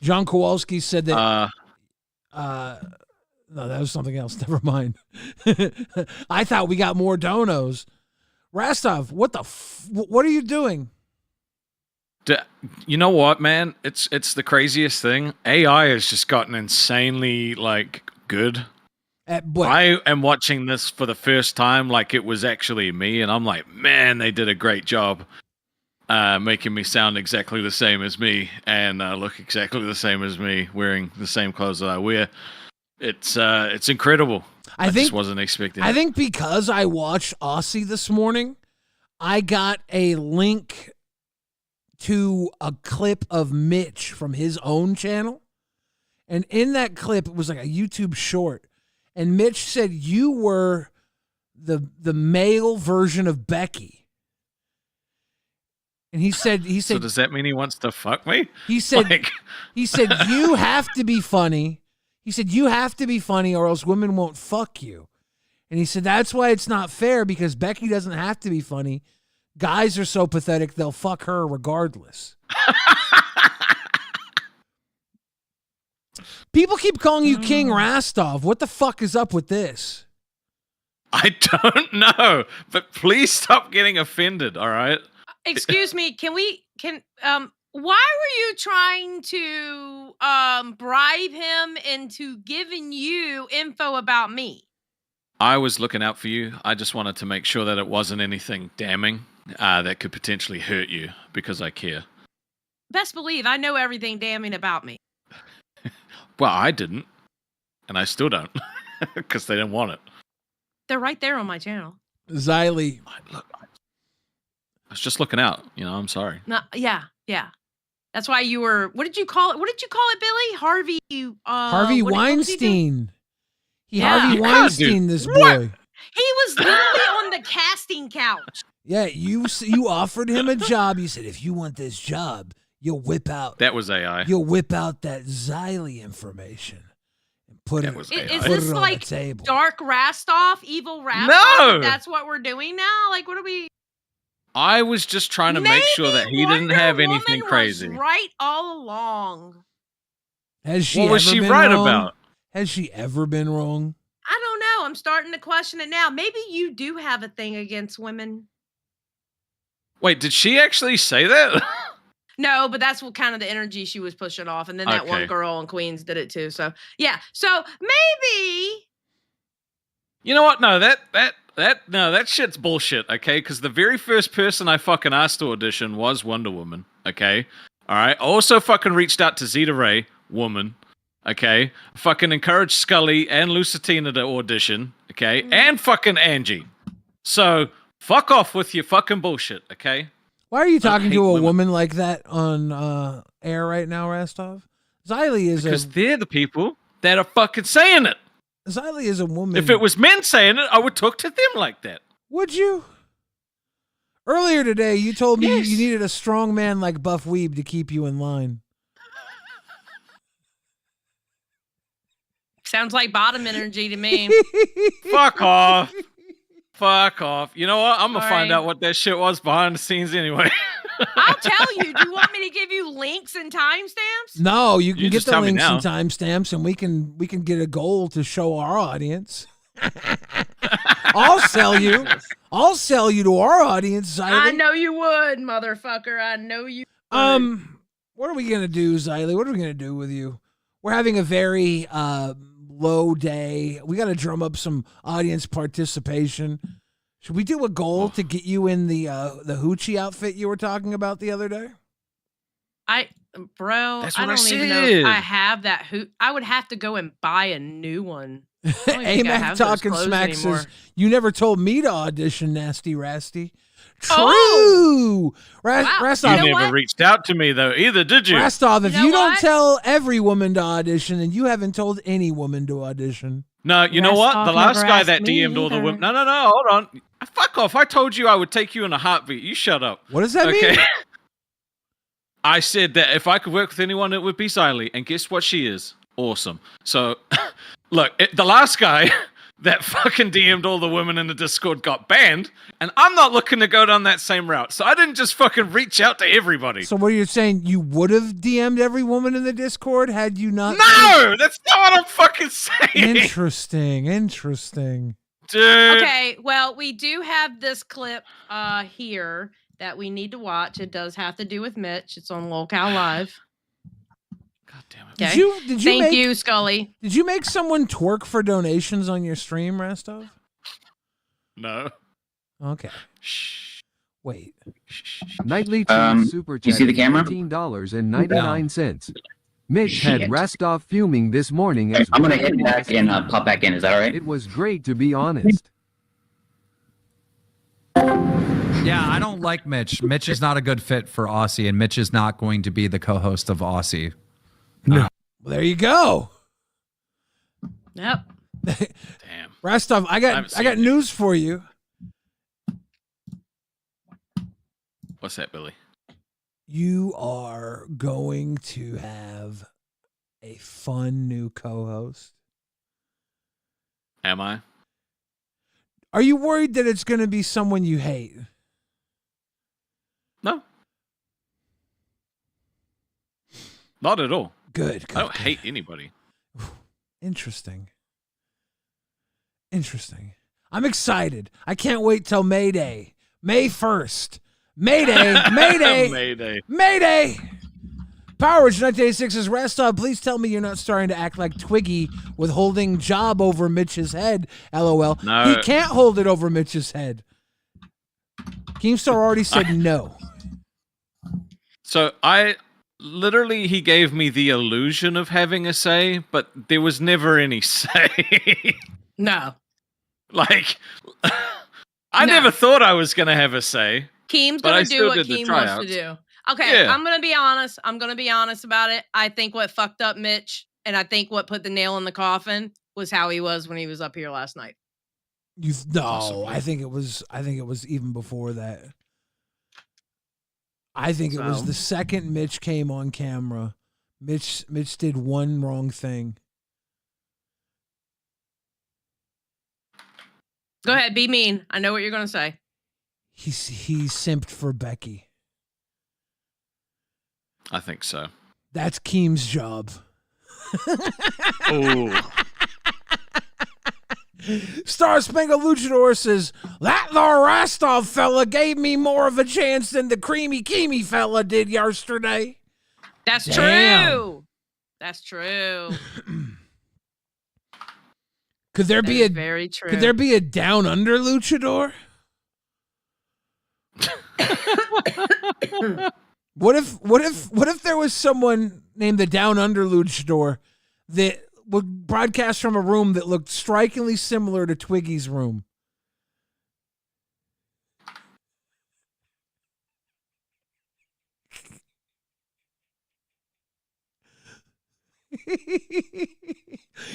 John Kowalski said that. No, that was something else. Never mind. I thought we got more donos. Rastov, what what are you doing? You know what, man? It's the craziest thing. AI has just gotten insanely good. I am watching this for the first time like it was actually me, and I'm like, man, they did a great job making me sound exactly the same as me and look exactly the same as me, wearing the same clothes that I wear. It's incredible. I just wasn't expecting it. I think because I watched Aussie this morning, I got a link to a clip of Mitch from his own channel. And in that clip, it was like a YouTube short. And Mitch said you were the male version of Becky. And he said So does that mean he wants to fuck me? He said you have to be funny. He said you have to be funny or else women won't fuck you. And he said that's why it's not fair because Becky doesn't have to be funny. Guys are so pathetic, they'll fuck her regardless. People keep calling you King Rastov. What the fuck is up with this? I don't know, but please stop getting offended, all right? Excuse me, why were you trying to bribe him into giving you info about me? I was looking out for you. I just wanted to make sure that it wasn't anything damning that could potentially hurt you because I care. Best believe I know everything damning about me. Well, I didn't, and I still don't because they didn't want it. They're right there on my channel. Xylee. Look, I was just looking out. I'm sorry. No, yeah. That's why you were. What did you call it? What did you call it, Billy? Harvey Weinstein. Yeah. Harvey Weinstein, this boy. What? He was literally on the casting couch. Yeah, you offered him a job. You said, if you want this job, you'll whip out. That was AI. You'll whip out that Xylee information and Put it. Is put this it on like the table. Dark Rastov, evil Rastov? No! That's what we're doing now. Like, what are we? I was just trying to make sure that he didn't have anything crazy. Was right all along. Has she What was ever she been right wrong? about? Has she ever been wrong? I don't know. I'm starting to question it now. Maybe you do have a thing against women. Wait, did she actually say that? No, but that's what kind of the energy she was pushing off. And then that one Okay. girl in Queens did it too. So yeah. So maybe. You know what? No, that shit's bullshit, okay? Because the very first person I fucking asked to audition was Wonder Woman, okay? All right. I also fucking reached out to Zeta Ray, woman, okay? Fucking encouraged Scully and Lucitina to audition, okay? And fucking Angie. So fuck off with your fucking bullshit, okay? Why are you talking to a women. woman like that on air right now, Rastov? Xylee is Because they're the people that are fucking saying it. Xylee is a woman. If it was men saying it, I would talk to them like that. Would you? Earlier today, you told me you needed a strong man like Buff Weeb to keep you in line. Sounds like bottom energy to me. Fuck off. Fuck off. You know what? I'm going to find Alright. out what that shit was behind the scenes anyway. I'll tell you. Do you want me to give you links and timestamps? No, you can You get just the tell me links and now. timestamps, and we can get a goal to show our audience. I'll sell you. I'll sell you to our audience, Xylee. I know you would, motherfucker. I know you would. What are we gonna do, Xylee? What are we gonna do with you? We're having a very low day. We got to drum up some audience participation. Should we do a goal to get you in the hoochie outfit you were talking about the other day? Bro, That's I what I don't even know if said. I have that. I would have to go and buy a new one. I don't even think I AMAC have those Talking clothes Smack anymore. says, you never told me to audition, Nasty Rasty. True. Oh! Wow. Rastov, You never reached out to me, though, either, did you? Rastov, if You know you don't what? tell every woman to audition, then you haven't told any woman to audition. No, you know what? The Rastov last never guy asked that me DM'd all the either. women. No, hold on. Fuck off. I told you I would take you in a heartbeat. You shut up. What does that mean? I said that if I could work with anyone, it would be Xylee. And guess what she is? Awesome. So, look, the last guy that fucking DM'd all the women in the Discord got banned, and I'm not looking to go down that same route. So I didn't just fucking reach out to everybody. So what are you saying? You would have DM'd every woman in the Discord had you not? No! That's not what I'm fucking saying! Interesting. Dude. Okay, well, we do have this clip here that we need to watch. It does have to do with Mitch. It's on Lolcow Live. God damn it. Did Okay. you Thank make, you, Scully. Did you make someone twerk for donations on your stream, Rastov? No. Okay. Wait. Nightly super you chat see the camera? $15.99. Mitch had Shit. Rastov fuming this morning as I'm gonna well. hit back and pop back in. Is that all right? It was great, to be honest. Yeah, I don't like Mitch. Mitch is not a good fit for Aussie, and Mitch is not going to be the co-host of Aussie. No. Well, there you go. Yep. Damn. Rastov, I got news for you. What's that, Billy? You are going to have a fun new co-host. Am I? Are you worried that it's going to be someone you hate? No. Not at all. Good. I don't hate anybody. Interesting. I'm excited. I can't wait till May Day. May 1st. Mayday. Mayday. Powerage 1986 says, Rastov, please tell me you're not starting to act like Twiggy with holding job over Mitch's head. LOL. No. He can't hold it over Mitch's head. Keemstar already said no. So he gave me the illusion of having a say, but there was never any say. No. Like, I never thought I was going to have a say. Keem's but I gonna do still what did the Keem wants to tryouts. do. Okay, Yeah. I'm gonna be honest. I'm gonna be honest about it. I think what fucked up Mitch, and I think what put the nail in the coffin was how he was when he was up here last night. I think it was even before that. I think it was So? the second Mitch came on camera. Mitch did one wrong thing. Go ahead, be mean. I know what you're gonna say. He simped for Becky. I think so. That's Keem's job. Oh. Star Spangled Luchador says, that the Rastov fella gave me more of a chance than the creamy Keemy fella did yesterday. That's Damn. true. That's true. Could there That be is a very true. Could there be a down under luchador? What if there was someone named the Down Under luchador that would broadcast from a room that looked strikingly similar to Twiggy's room?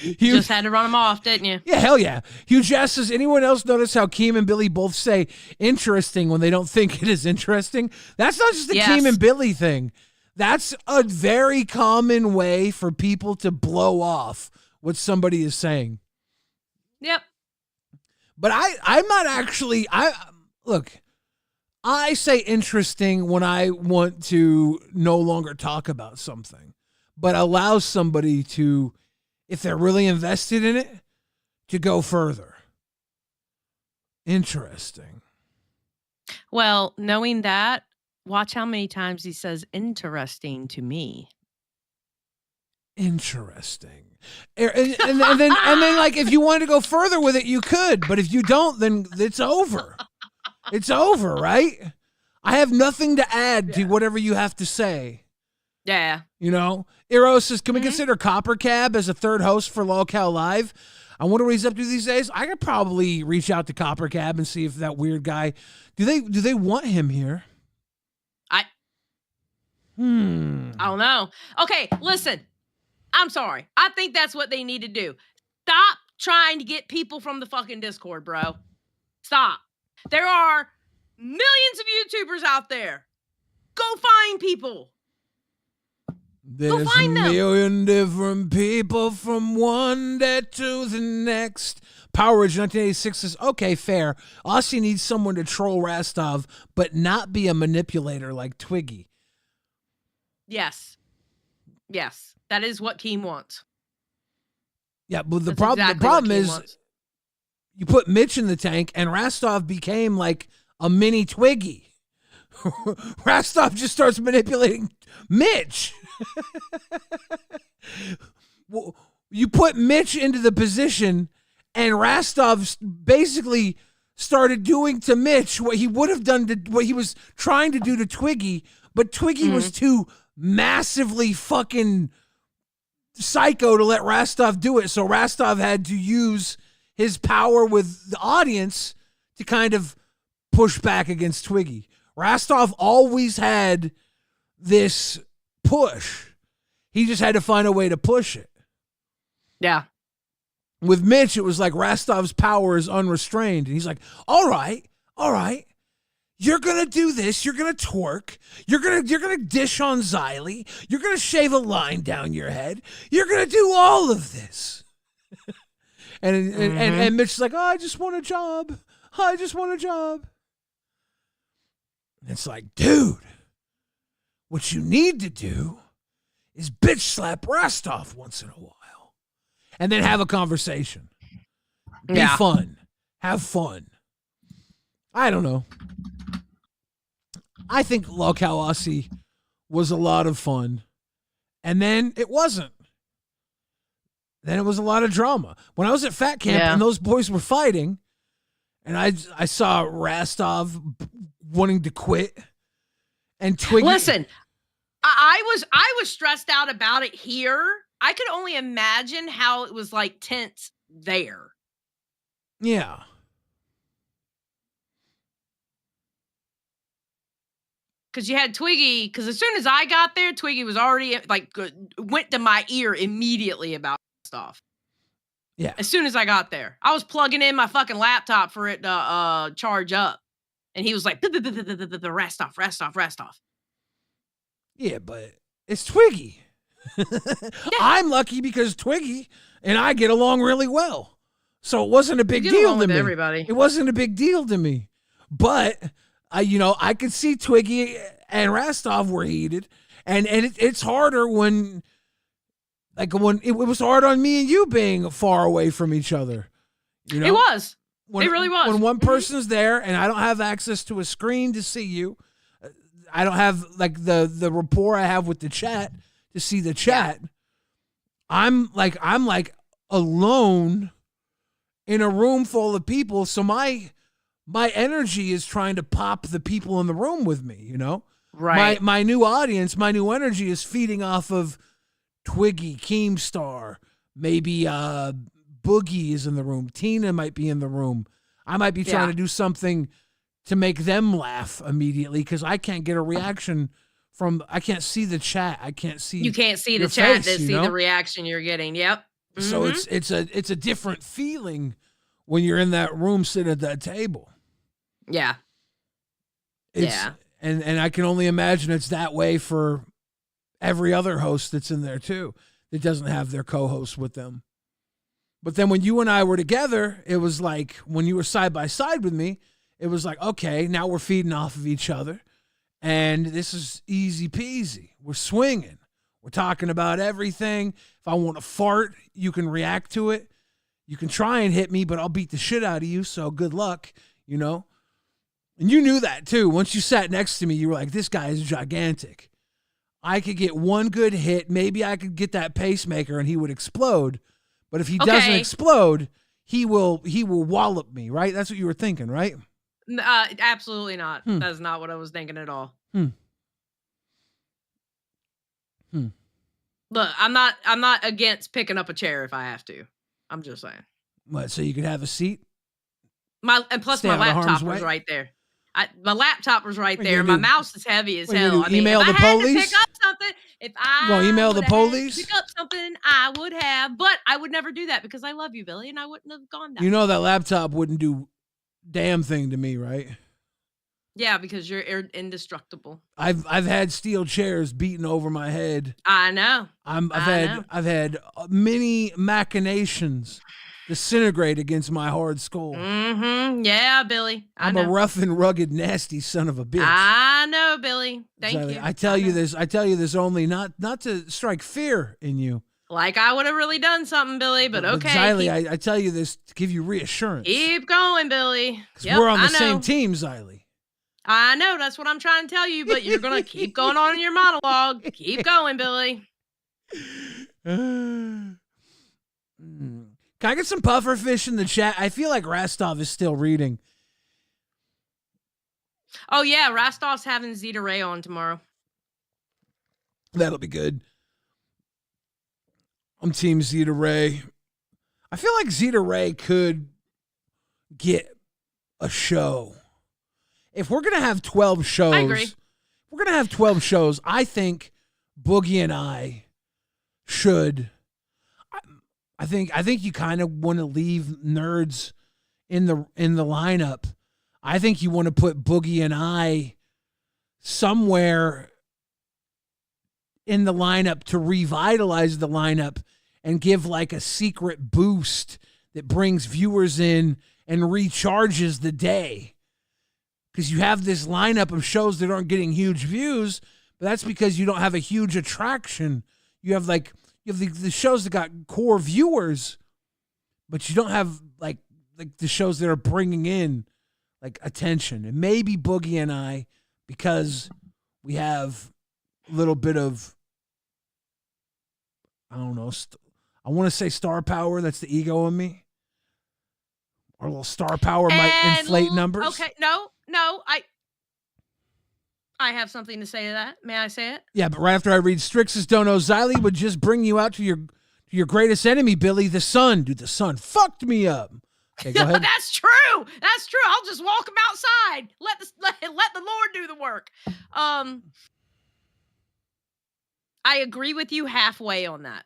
You just had to run them off, didn't you? Yeah, hell yeah. Hugh Jess says, anyone else notice how Keem and Billy both say interesting when they don't think it is interesting? That's not just a Keem and Billy thing. That's a very common way for people to blow off what somebody is saying. Yep. But I'm not actually, look, I say interesting when I want to no longer talk about something, but allow somebody to, if they're really invested in it, to go further. Interesting. Well, knowing that, watch how many times he says interesting to me. Interesting. And then like if you wanted to go further with it, you could, but if you don't, then it's over. It's over, right? I have nothing to add to whatever you have to say. Yeah. You know, Eros says, can we consider Copper Cab as a third host for LolCow Live? I wonder what he's up to these days. I could probably reach out to Copper Cab and see if that weird guy, do they want him here? I don't know. Okay, listen. I'm sorry. I think that's what they need to do. Stop trying to get people from the fucking Discord, bro. Stop. There are millions of YouTubers out there. Go find people. There's a million different people from one day to the next. Power Ridge 1986 says, okay, fair. Aussie needs someone to troll Rastov, but not be a manipulator like Twiggy. Yes. Yes. That is what Keem wants. Yeah, but the That's problem exactly what Keem is wants. you put Mitch in the tank and Rastov became like a mini Twiggy. Rastov just starts manipulating Mitch. Well, you put Mitch into the position and Rastov basically started doing to Mitch what he would have done to what he was trying to do to Twiggy, but Twiggy was too massively fucking psycho to let Rastov do it. So Rastov had to use his power with the audience to kind of push back against Twiggy. Rastov always had this push. He just had to find a way to push it. Yeah. With Mitch, it was like Rastov's power is unrestrained. And he's like, all right. You're going to do this. You're going to twerk. You're going to dish on Xylee. You're going to shave a line down your head. You're going to do all of this. and Mitch's like, oh, I just want a job. It's like, dude, what you need to do is bitch slap Rastov once in a while and then have a conversation. Be fun. Have fun. I don't know. I think LolCow Aussie was a lot of fun. And then it wasn't. Then it was a lot of drama. When I was at Fat Camp and those boys were fighting, and I saw Rastov wanting to quit, and Twiggy. Listen, I was stressed out about it here. I could only imagine how it was like tense there. Yeah. Because you had Twiggy, because as soon as I got there, Twiggy was already like went to my ear immediately about stuff. Yeah. As soon as I got there, I was plugging in my fucking laptop for it to charge up. And he was like, Rastov. Yeah, but it's Twiggy. I'm lucky because Twiggy and I get along really well. So it wasn't a big get deal along to with me. everybody. It wasn't a big deal to me. But I could see Twiggy and Rastov were heated, and it's harder when it was hard on me and you being far away from each other. It was. It really was. When one person's there and I don't have access to a screen to see you, I don't have like the rapport I have with the chat to see the chat. Yeah. I'm like alone in a room full of people, so my energy is trying to pop the people in the room with me, you know? Right. My new audience, my new energy is feeding off of Twiggy, Keemstar, maybe Boogie is in the room. Tina might be in the room. I might be trying to do something to make them laugh immediately because I can't get a reaction I can't see the chat. I can't see. You can't see the your chat face, to see the reaction you're getting. Yep. Mm-hmm. So it's a different feeling when you're in that room sitting at that table. Yeah. And I can only imagine it's that way for every other host that's in there too that doesn't have their co-host with them. But then when you and I were together, it was like when you were side by side with me, it was like, okay, now we're feeding off of each other. And this is easy peasy. We're swinging. We're talking about everything. If I want to fart, you can react to it. You can try and hit me, but I'll beat the shit out of you. So good luck, you know? And you knew that too. Once you sat next to me, you were like, this guy is gigantic. I could get one good hit. Maybe I could get that pacemaker and he would explode. But if he doesn't explode, he will wallop me, right? That's what you were thinking, right? Absolutely not. That's not what I was thinking at all. Look, I'm not against picking up a chair if I have to. I'm just saying. What? So you could have a seat? Plus my laptop was right there. My laptop was right there. My mouse is heavy as hell. Email the police? Pick up something, if I email the police? pick up something, I would have, but I would never do that because I love you, Billy, and I wouldn't have gone down. You know that laptop wouldn't do damn thing to me, right? Yeah, because you're indestructible. I've had steel chairs beaten over my head. I know. I've had many machinations disintegrate against my hard skull. Mm-hmm. Yeah, Billy. I'm a rough and rugged, nasty son of a bitch. I know, Billy. Thank you. I tell you this only not to strike fear in you. Like I would have really done something, Billy, but okay. Xylee, I tell you this to give you reassurance. Keep going, Billy. Yep, we're on the same team, Xylee. I know, that's what I'm trying to tell you, but you're going to keep going on in your monologue. Keep going, Billy. Can I get some puffer fish in the chat? I feel like Rastov is still reading. Oh, yeah, Rastov's having Zeta Ray on tomorrow. That'll be good. I'm Team Zeta Ray. I feel like Zeta Ray could get a show. If we're going to have 12 shows, I agree. We're going to have 12 shows. I think Boogie and I should. I think you kind of want to leave nerds in the lineup. I think you want to put Boogie and I somewhere in the lineup to revitalize the lineup and give like a secret boost that brings viewers in and recharges the day. Because you have this lineup of shows that aren't getting huge views, but that's because you don't have a huge attraction. You have the shows that got core viewers, but you don't have like the shows that are bringing in like attention. And maybe Boogie and I, because we have a little bit of, I don't know, I want to say star power. That's the ego in me. Our little star power might inflate numbers. Okay, no, I have something to say to that. May I say it? Yeah, but right after I read Strix's Don't Know, Xylee would just bring you out to your greatest enemy, Billy, the sun. Dude, the sun fucked me up. Okay, go ahead. That's true. That's true. I'll just walk him outside. Let the Lord do the work. I agree with you halfway on that.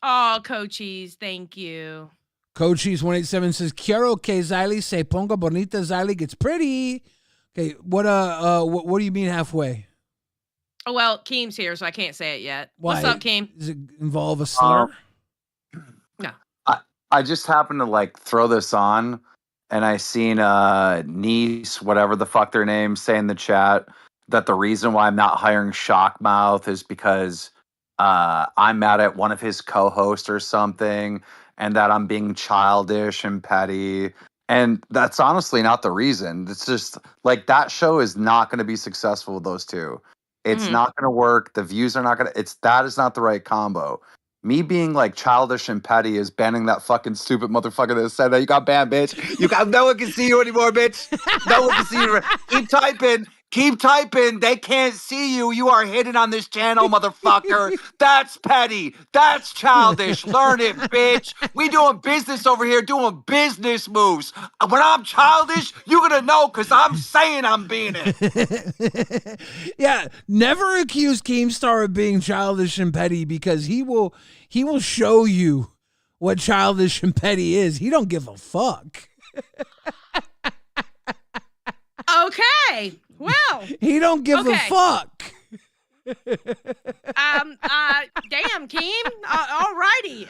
Oh, Coachies, thank you. Coachies 187 says, "Quiero que Xylee se ponga bonita." Xylee gets pretty. Okay, what do you mean halfway? Oh, well, Keem's here, so I can't say it yet. Why? What's up, Keem? Does it involve a slur? No. I just happened to like throw this on, and I seen niece, whatever the fuck their name, say in the chat that the reason why I'm not hiring Shockmouth is because I'm mad at one of his co-hosts or something, and that I'm being childish and petty. And that's honestly not the reason. It's just like that show is not going to be successful with those two. It's not going to work. The views are not going to. That is not the right combo. Me being like childish and petty is banning that fucking stupid motherfucker that said that. You got banned, bitch. You got no one can see you anymore, bitch. No one can see you. Keep typing. Keep typing. They can't see you. You are hidden on this channel, motherfucker. That's petty. That's childish. Learn it, bitch. We doing business over here, doing business moves. When I'm childish, you're gonna know because I'm saying I'm being it. Yeah, never accuse Keemstar of being childish and petty because he will show you what childish and petty is. He don't give a fuck. Okay. Well, he don't give a fuck. Damn, Keem. Alrighty.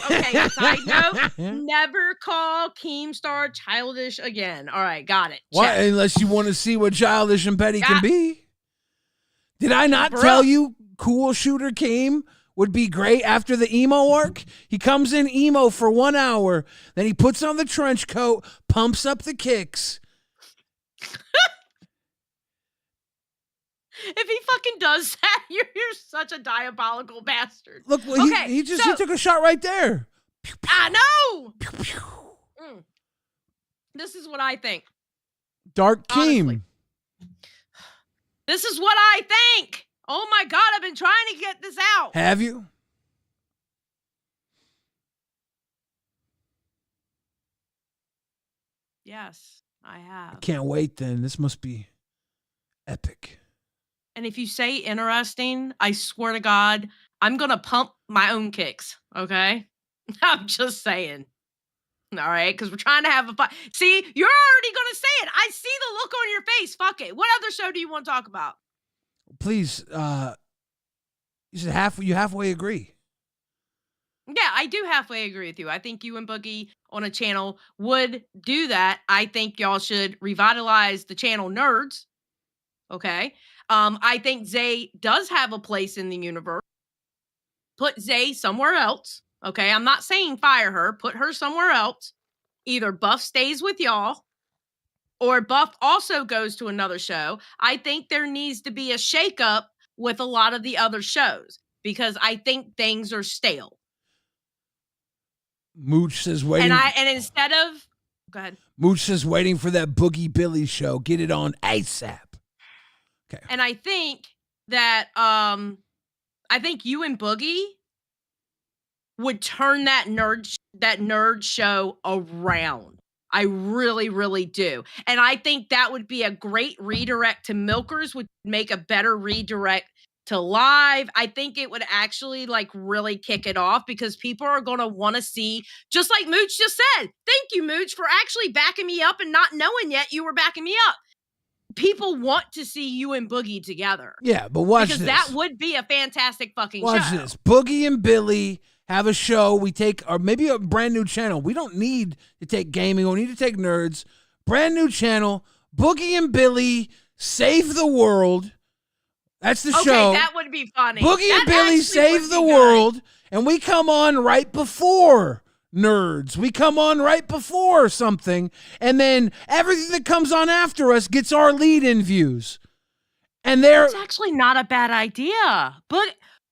Okay. Side note: never call Keemstar childish again. All right, got it. Why? Unless you want to see what childish and petty can be. Did I not tell you Cool Shooter Keem would be great after the emo arc? He comes in emo for 1 hour, then he puts on the trench coat, pumps up the kicks. If he fucking does that, you're such a diabolical bastard. Look, he took a shot right there. I know. This is what I think. Dark Keem. This is what I think. Oh my God, I've been trying to get this out. Have you? Yes, I have. I can't wait then. This must be epic. And if you say interesting, I swear to God, I'm going to pump my own kicks, okay? I'm just saying. All right? Because we're trying to have a fight. See, you're already going to say it. I see the look on your face. Fuck it. What other show do you want to talk about? Please, you said you halfway agree. Yeah, I do halfway agree with you. I think you and Boogie on a channel would do that. I think y'all should revitalize the channel Nerds. Okay? I think Zay does have a place in the universe. Put Zay somewhere else. Okay, I'm not saying fire her. Put her somewhere else. Either Buff stays with y'all or Buff also goes to another show. I think there needs to be a shakeup with a lot of the other shows because I think things are stale. Mooch says waiting. And instead of, go ahead. Mooch says waiting for that Boogie Billy show. Get it on ASAP. Okay. And I think that I think you and Boogie would turn that nerd show around. I really, really do. And I think that would be a great redirect to Milkers, would make a better redirect to live. I think it would actually like really kick it off because people are going to want to see, just like Mooch just said. Thank you, Mooch, for actually backing me up and not knowing yet you were backing me up. People want to see you and Boogie together. Yeah, but watch because this. That would be a fantastic fucking watch show. This. Boogie and Billy have a show. We take, or maybe a brand new channel. We don't need to take gaming. We need to take nerds. Brand new channel. Boogie and Billy save the world. That's the show. Okay, that would be funny. Boogie and Billy save the world, and we come on right before Nerds. We come on right before something, and then everything that comes on after us gets our lead-in views. And it's actually not a bad idea.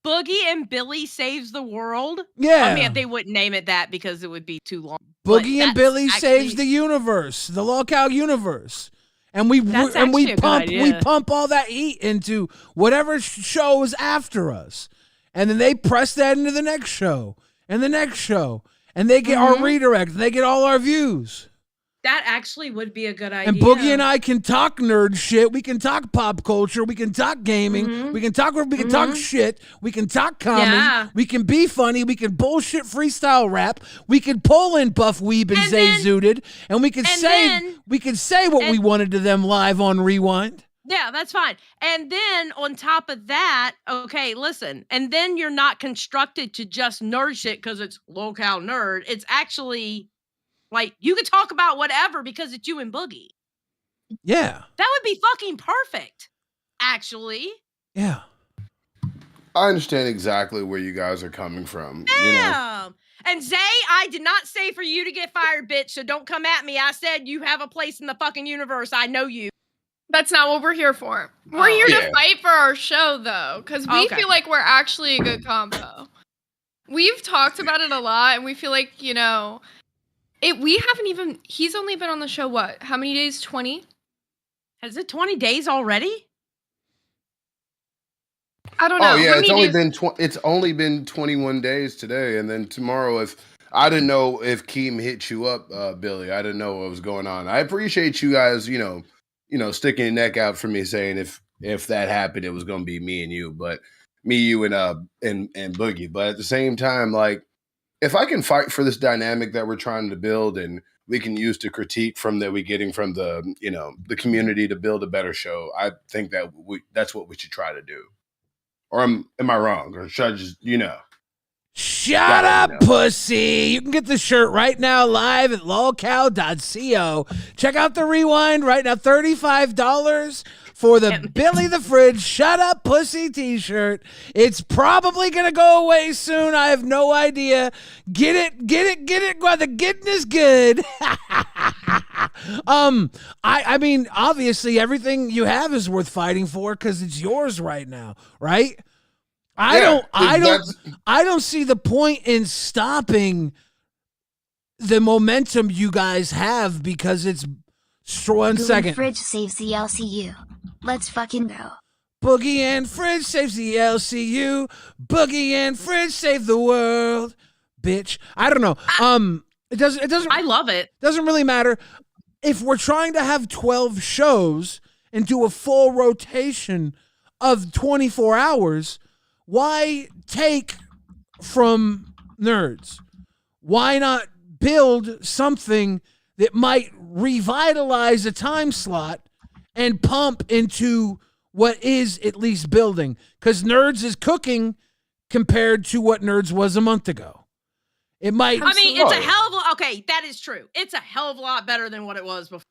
Boogie and Billy saves the world. Yeah. I mean, they wouldn't name it that because it would be too long. Boogie and Billy saves the universe, the Lolcow universe. And we pump all that heat into whatever show is after us. And then they press that into the next show and the next show. And they get our redirect. And they get all our views. That actually would be a good idea. And Boogie and I can talk nerd shit. We can talk pop culture. We can talk gaming. We can talk shit. We can talk comedy. Yeah. We can be funny. We can bullshit freestyle rap. We can pull in Buff Weeb and Zay Zooted. And we can say what we wanted to them live on Rewind. Yeah, that's fine. And then on top of that, okay, listen, and then you're not constructed to just nerd shit because it's Local Nerd. It's actually like you could talk about whatever because it's you and Boogie. Yeah. That would be fucking perfect, actually. Yeah. I understand exactly where you guys are coming from. Damn. You know? And Zay, I did not say for you to get fired, bitch, so don't come at me. I said you have a place in the fucking universe. I know you. That's not what we're here for. We're here to fight for our show, though, because we feel like we're actually a good combo. We've talked about it a lot, and we feel like, you know, we haven't even, he's only been on the show, what? How many days? 20? Has it 20 days already? I don't know. Oh yeah, it's only been 21 days today, and then tomorrow. If I didn't know if Keem hit you up, Billy, I didn't know what was going on. I appreciate you guys, you know, sticking your neck out for me, saying if that happened, it was going to be me and you, and Boogie. But at the same time, like, if I can fight for this dynamic that we're trying to build, and we can use the critique from that we're getting from the, you know, the community to build a better show, I think that that's what we should try to do. Or am I wrong? Or should I just, you know? Shut up, pussy. You can get the shirt right now live at lolcow.co. Check out the rewind right now. $35 for the Billy the Fridge Shut Up Pussy t-shirt. It's probably going to go away soon. I have no idea. Get it. While the getting is good. I mean, obviously everything you have is worth fighting for because it's yours right now, right? I don't see the point in stopping the momentum you guys have because it's one Boogie second. Fridge saves the LCU. Let's fucking go. Boogie and Fridge saves the LCU. Boogie and Fridge save the world. Bitch. I don't know. It doesn't I love it. Doesn't really matter. If we're trying to have 12 shows and do a full rotation of 24 hours, why take from nerds? Why not build something that might revitalize a time slot and pump into what is at least building? Because nerds is cooking compared to what nerds was a month ago. It might. I mean, it's a hell of a, okay, that is true. It's a hell of a lot better than what it was before.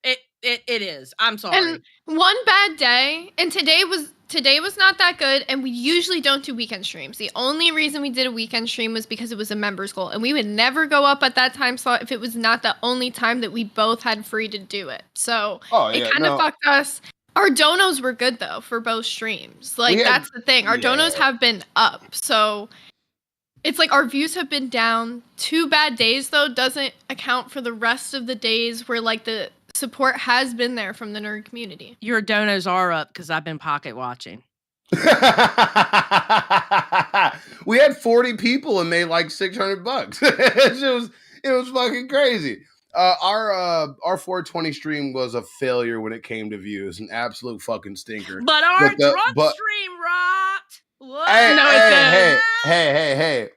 It is. I'm sorry. And one bad day, and today was not that good, and we usually don't do weekend streams. The only reason we did a weekend stream was because it was a members goal, and we would never go up at that time slot if it was not the only time that we both had free to do it. So it kind of fucked us. Our donos were good though for both streams. Like that's the thing. Our donos have been up. So it's like our views have been down. 2 bad days though doesn't account for the rest of the days where like the support has been there from the nerd community. Your donos are up because I've been pocket watching. We had 40 people and made like $600. It was fucking crazy. Our 420 stream was a failure when it came to views, an absolute fucking stinker. But our drunk stream rocked. What? Hey.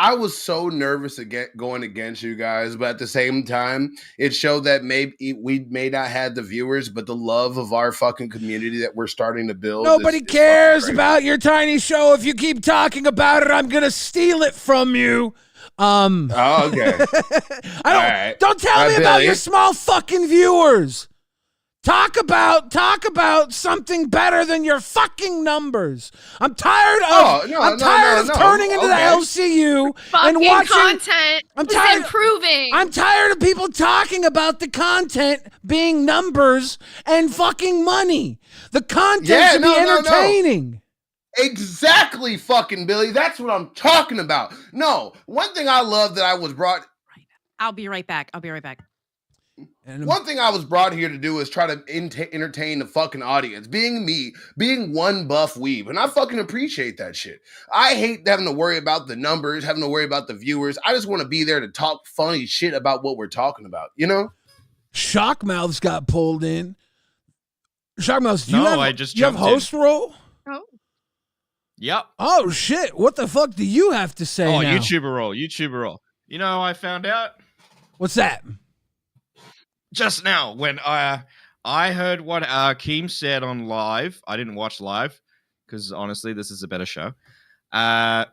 I was so nervous going against you guys, but at the same time, it showed that maybe we may not have the viewers, but the love of our fucking community that we're starting to build. Nobody cares about your tiny show. If you keep talking about it, I'm gonna steal it from you. Oh, okay. Don't tell me about your small fucking viewers. Talk about something better than your fucking numbers. I'm tired of turning into the LCU and watching content. Improving. I'm tired of people talking about the content being numbers and fucking money. The content should be entertaining. Exactly, fucking Billy. That's what I'm talking about. No, one thing I love that I was brought. I'll be right back. And one thing I was brought here to do is try to entertain the fucking audience. Being me, being one buff weeb, and I fucking appreciate that shit. I hate having to worry about the numbers, having to worry about the viewers. I just want to be there to talk funny shit about what we're talking about, you know? Shockmouth's got pulled in. Shockmouth, do you have host role? Oh. Yep. Oh shit! What the fuck do you have to say now? YouTuber role. You know how I found out? What's that? Just now, when I I heard what Keem said on live. I didn't watch live because honestly, this is a better show. I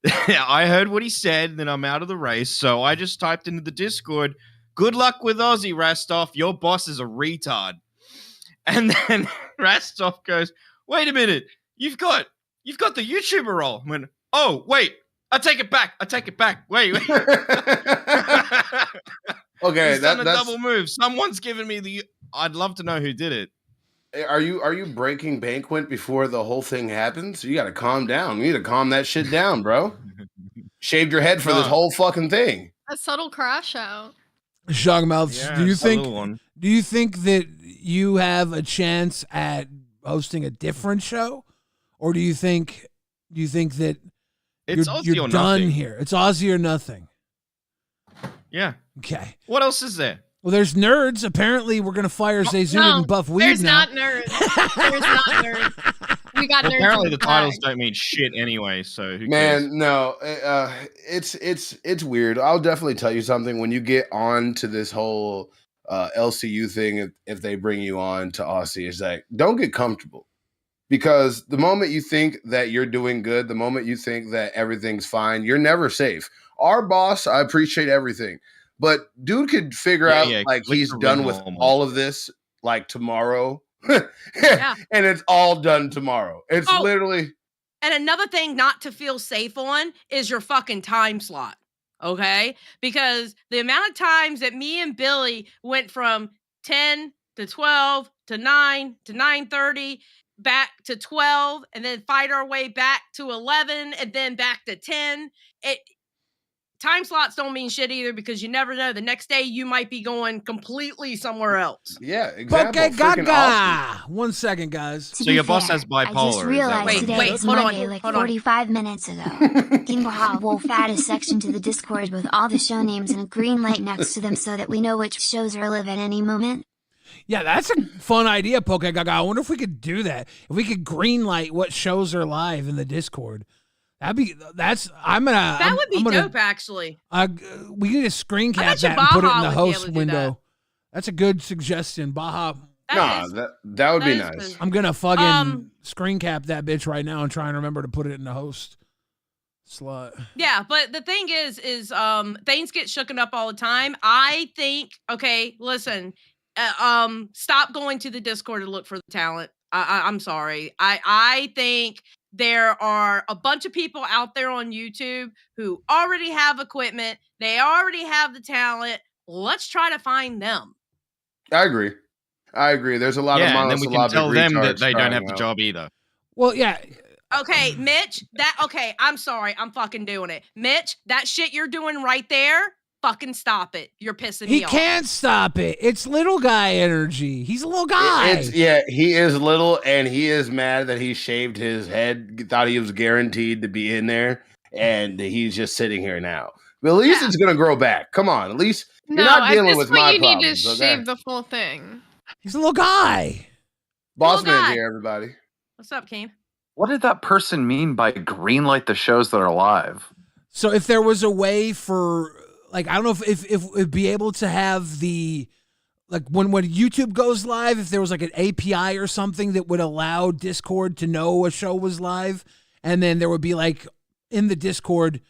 heard what he said, and then I'm out of the race. So I just typed into the Discord, "Good luck with Aussie, Rastov. Your boss is a retard." And then Rastov goes, "Wait a minute, you've got the YouTuber role." I went, "Oh, wait, I take it back. Wait. Okay, He's done a that's double move. Someone's given me the. I'd love to know who did it. Are you breaking banquet before the whole thing happens? You got to calm down. You need to calm that shit down, bro. Shaved your head for this whole fucking thing. A subtle crash out. Shockmouth, Yeah, do you it's a little one. think that you have a chance at hosting a different show, or do you think that It's Aussie you're or done nothing. here? It's Aussie or nothing. Yeah. Okay. What else is there? Well, there's nerds. Apparently, we're gonna fire Zayzun and Buff Weed there's now. not nerds. There's not nerds. We got Well, nerds. apparently in the the titles bag. don't mean shit anyway. So who cares? Man, no, it's weird. I'll definitely tell you something when you get on to this whole LCU thing. If they bring you on to Aussie, it's like don't get comfortable, because the moment you think that you're doing good, the moment you think that everything's fine, you're never safe. Our boss, I appreciate everything, but dude could figure out like click he's the done red with normal. all of this like tomorrow. Yeah. And it's all done tomorrow. It's Oh. literally And another thing not to feel safe on is your fucking time slot. Okay? Because the amount of times that me and Billy went from 10 to 12 to 9 to 9:30 back to 12 and then fight our way back to 11 and then back to 10. Time slots don't mean shit either, because you never know. The next day you might be going completely somewhere else. yeah, example. Okay, Freaking Gaga. 1 second, guys. To So be your boss fair, has I just bipolar, is that realized what it today Wait, was hold on, Monday like hold on. 45 minutes ago. Kimbaha Wolf added a section to the Discord with all the show names and a green light next to them so that we know which shows are live at any moment. Yeah, that's a fun idea, Poke Gaga. I wonder if we could do that. If we could greenlight what shows are live in the Discord. I'm gonna That would be dope, actually. We need to screen I cap bet you that and put it in Baja the would be able host to do window. that. That's a good suggestion, Baja. Nah, that would be nice. I'm gonna fucking screen cap that bitch right now and try and remember to put it in the host slot. Yeah, but the thing is things get shooken up all the time. I think, okay, listen, stop going to the Discord to look for the talent. I'm sorry. I think there are a bunch of people out there on YouTube who already have equipment. They already have the talent. Let's try to find them. I agree. There's a lot of Yeah, and then we can monosyllabic tell them that retards they don't crying have the out. job either. Well, yeah. Okay, Mitch, I'm sorry. I'm fucking doing it. Mitch, that shit you're doing right there, fucking stop it. You're pissing He me off. can't stop it. It's little guy energy. He's a little guy. He is little, and he is mad that he shaved his head. Thought he was guaranteed to be in there, and he's just sitting here now. But at least it's gonna grow back. Come on, at least you're No, not at dealing this with point my you need problems. to okay? shave the full thing. He's a little guy. Boss Little man guy. here, everybody. What's up, Keem? What did that person mean by greenlight the shows that are live? So if there was a way for, like, I don't know if it'd be able to have the, like, when YouTube goes live, if there was like an API or something that would allow Discord to know a show was live, and then there would be like in the Discord,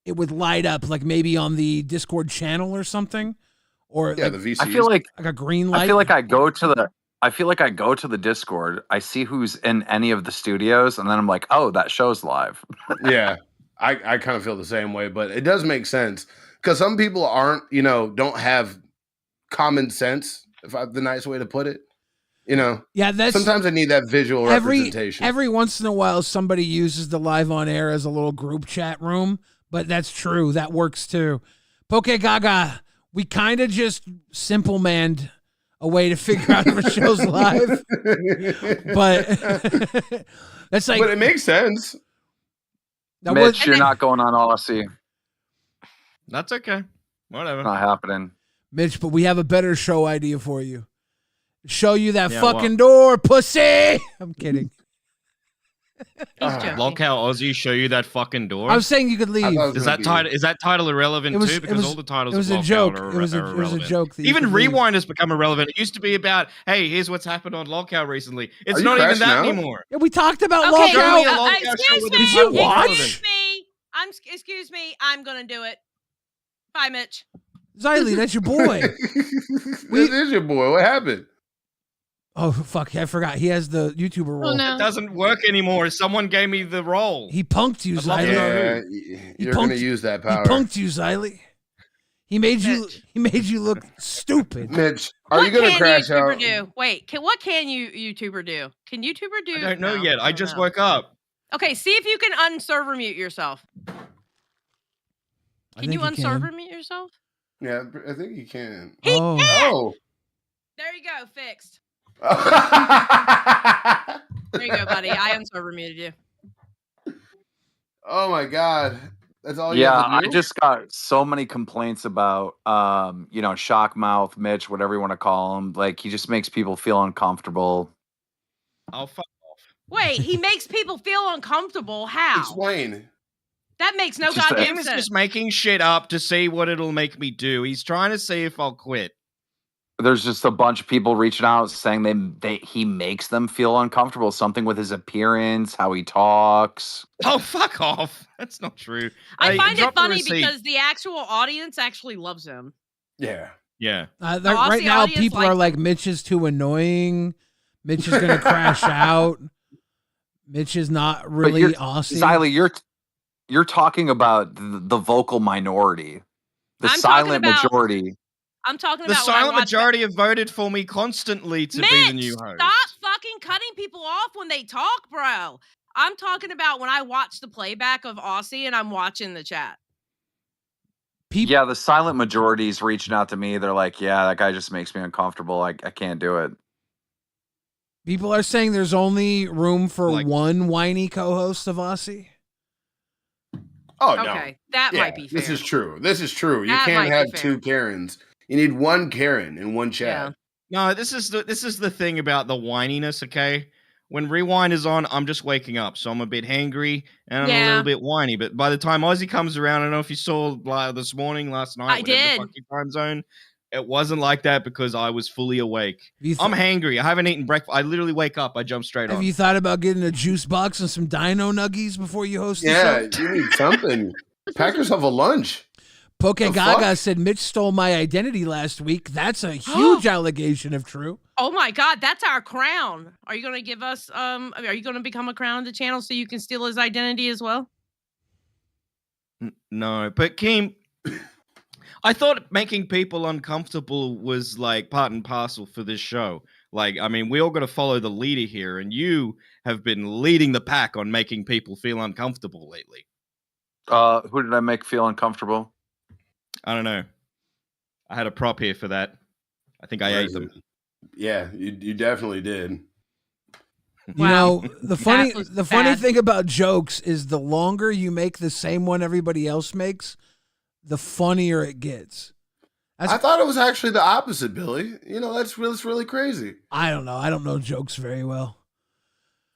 it would light up like maybe on the Discord channel or something, or Yeah, like, the VCs. I feel like a green light. I feel like I go to the Discord, I see who's in any of the studios, and then I'm like, oh, that show's live. Yeah, I kind of feel the same way, but it does make sense because some people don't have common sense, the nice way to put it. Yeah, that's sometimes I need that visual representation. Every once in a while, somebody uses the live on air as a little group chat room, but that's true. That works too. Poke Gaga, we kind of just simple manned a way to figure out if a show's live, but that's like. But it makes sense. Mitch, you're not going on Aussie. That's okay. Whatever. Not happening. Mitch, but we have a better show idea for you. Show you that Yeah, fucking what? door, pussy. I'm kidding. Lolcow Aussie show you that fucking door. I was saying you could leave. Is that title irrelevant too? Because all the titles it was of a Lolcow joke. are It was a irrelevant. joke. That Even you could leave. Rewind has become irrelevant. It used to be about, hey, here's what's happened on Lolcow recently. It's Are you not even crashing that out? anymore. Yeah, we talked about Okay, Show me a Lolcow. Lolcow show excuse with me. a Did you fucking watch? relevant. Excuse me. I'm gonna do it. Bye, Mitch. Xylee, that's your boy. This is your boy. What happened? Oh fuck! I forgot. He has the YouTuber role. It doesn't work anymore. Someone gave me the role. He punked you, I'd love to know Xylee. Yeah, He you're gonna punked- use that He power. punked you, Xylee. He made you. He made you look stupid. Mitch, are What you gonna can crash YouTuber out? do? Wait, what can you YouTuber do? Can YouTuber do? I don't know No, yet. I don't just know. woke up. Okay, see if you can unserver mute yourself. I Can you think unserver mute yourself? Yeah, I think you can. Oh. Oh. There you go, fixed. There you go, buddy. I unserver muted you. Oh my god. That's all you Yeah, have I to do? just got so many complaints about, Shockmouth, Mitch, whatever you want to call him. Like, he just makes people feel uncomfortable. I'll fuck off. Wait, he makes people feel uncomfortable. How? Explain. That makes no Just goddamn Tim is sense. just making shit up to see what it'll make me do. He's trying to see if I'll quit. There's just a bunch of people reaching out saying he makes them feel uncomfortable. Something with his appearance, how he talks. Oh, fuck off. That's not true. I Hey, find it drop the funny receipt. because the actual audience actually loves him. Yeah. Yeah. Right Aussie now, audience people are like, Mitch is too annoying. Mitch is gonna crash out. Mitch is not really Aussie. Xylee, you're talking about the vocal minority, the I'm talking silent about- majority. I'm talking The about when I silent watch- majority have voted for me constantly to be the new host. Stop fucking cutting people off when they talk, bro. I'm talking about when I watch the playback of Aussie and I'm watching the chat. Yeah, the silent majority is reaching out to me. They're like, yeah, that guy just makes me uncomfortable. I can't do it. People are saying there's only room for one whiny co-host of Aussie. Oh no. Okay, that Yeah, might be fair. This is true. This is true. You That can't might have be fair. two Karens. You need one Karen in one chat. No, this is the thing about the whininess, okay? When Rewind is on, I'm just waking up, so I'm a bit hangry and I'm a Yeah. little bit whiny. But by the time Aussie comes around, I don't know if you saw this morning, last night, I whatever did. the fucking time zone. It wasn't like that because I was fully awake. You I'm hangry. I haven't eaten breakfast. I literally wake up. I jump straight Have on. you thought about getting a juice box and some dino nuggies before you host the Yeah, show? you need something. Pack yourself a lunch. Poke The Gaga fuck? said Mitch stole my identity last week. That's a huge allegation if true. Oh my God, that's our crown. Are you going to give us? Are you going to become a crown of the channel so you can steal his identity as well? No, but Keem, I thought making people uncomfortable was like part and parcel for this show. Like, I mean, we all got to follow the leader here, and you have been leading the pack on making people feel uncomfortable lately. Who did I make feel uncomfortable? I don't know. I had a prop here for that. I think I Where ate is them. it? Yeah, you definitely did. You know, the funny was funny bad. thing about jokes is the longer you make the same one everybody else makes, the funnier it gets. I thought it was actually the opposite, Billy. You know, that's really crazy. I don't know. I don't know jokes very well.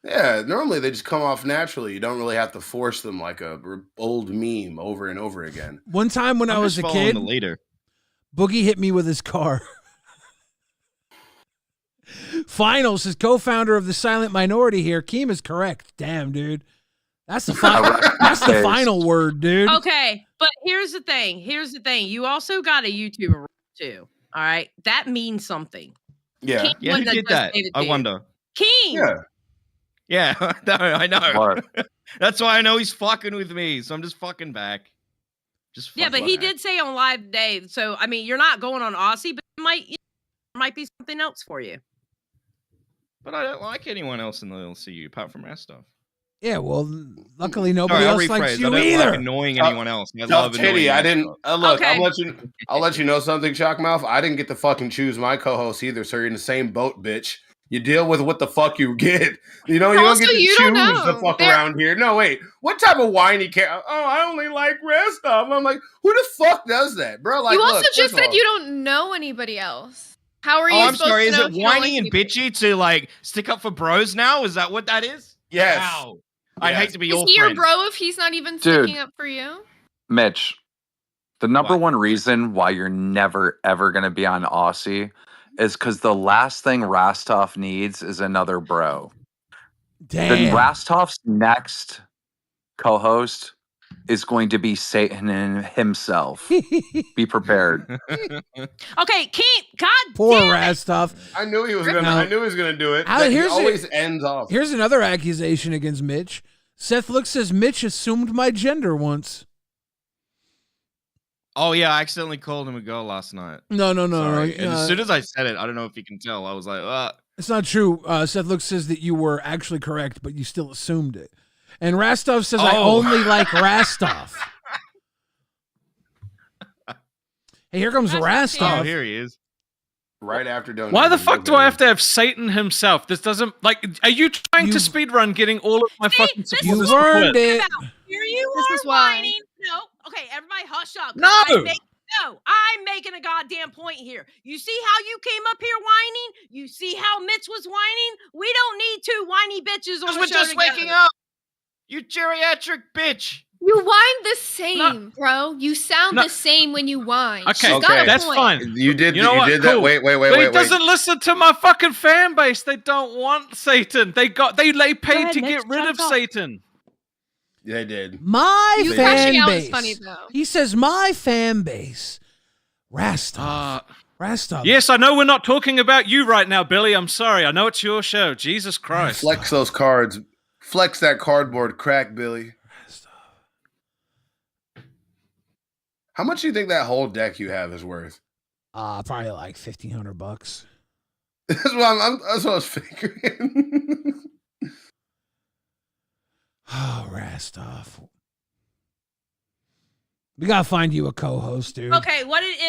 Yeah, normally they just come off naturally. You don't really have to force them like a old meme over and over again. One time when I I'm was just a following kid, the leader. Boogie hit me with his car. Finals is co-founder of the silent minority here. Keem is correct. Damn, dude. That's the that's the final word, dude. Okay, but here's the thing. You also got a YouTuber too. All right, that means something. Yeah. King Yeah, who wouldn't have did just that? gave it I to you. wonder. King. Yeah. Yeah, no, I know. What? That's why I know he's fucking with me, so I'm just fucking back. Just Yeah, but fucking he back. did say on live today. So I mean, you're not going on Aussie, but it might be something else for you. But I don't like anyone else in the LCU apart from Rastov. Yeah, well, luckily nobody Sorry, I'll else likes rephrase. you I don't either. like annoying anyone else. I Tough love annoying titty. I Rastov. didn't look. Okay. I'll let you know something, Shockmouth. I didn't get to fucking choose my co-host either, so you're in the same boat, bitch. You deal with what the fuck you get. You know, you don't Also, get to you choose don't the know. fuck There- around here. No, wait. What type of whiny cat? Oh, I only like Rastov. I'm like, who the fuck does that, bro? Like, you also look, just first of said all- you don't know anybody else. How are you Oh, I'm supposed sorry. to Is know it if you don't whiny like and bitchy to like stick up for bros now? Is that what that is? Yes. Wow. I hate to be your Is he your friend. bro if he's not even Dude. sticking up for you? Mitch, the number one reason why you're never ever gonna be on Aussie is because the last thing Rastov needs is another bro. Then Damn. Rastov's next co-host is going to be Satan himself. Be prepared. Okay, Keem, God Poor damn it. Rastov. I knew he was gonna. Now- I knew he was gonna do it. How- But he here's always a- ends off. Here's another accusation against Mitch. Seth Look says Mitch assumed my gender once. Oh yeah, I accidentally called him a girl last night. No. Sorry. And no. as soon as I said it, I don't know if you can tell, I was like, It's not true. Seth Look says that you were actually correct, but you still assumed it. And Rastov says, I Oh. only like Rastov. Hey, here comes Rastov. Oh, here he is. Right after donating. Why the fuck do I have to have Satan himself? This doesn't like. Are you trying to speedrun getting all of my fucking supporters? You earned it. Here you This are is why. whining. No, okay, everybody hush up. No. I'm making a goddamn point here. You see how you came up here whining? You see how Mitch was whining? We don't need two whiny bitches on Because the we're show just together. waking up. You geriatric bitch. You whine the same, bro. You sound No. the same when you whine. Okay, She's got a that's point. fine. You did. You know you what? did Cool. that. Wait. But he doesn't listen to my fucking fan base. They don't want Satan. They paid ahead, to Mitch, get rid try of to talk. Satan. They did. My You fan crashing out base. was funny, though. He says, my fan base. Rastov. Rastov. Yes, I know we're not talking about you right now, Billy. I'm sorry. I know it's your show. Jesus Christ. Flex those cards. Flex that cardboard crack, Billy. How much do you think that whole deck you have is worth? Probably like $1,500. That's what I was figuring. Oh, Rastov. We gotta find you a co-host, dude. Okay, what it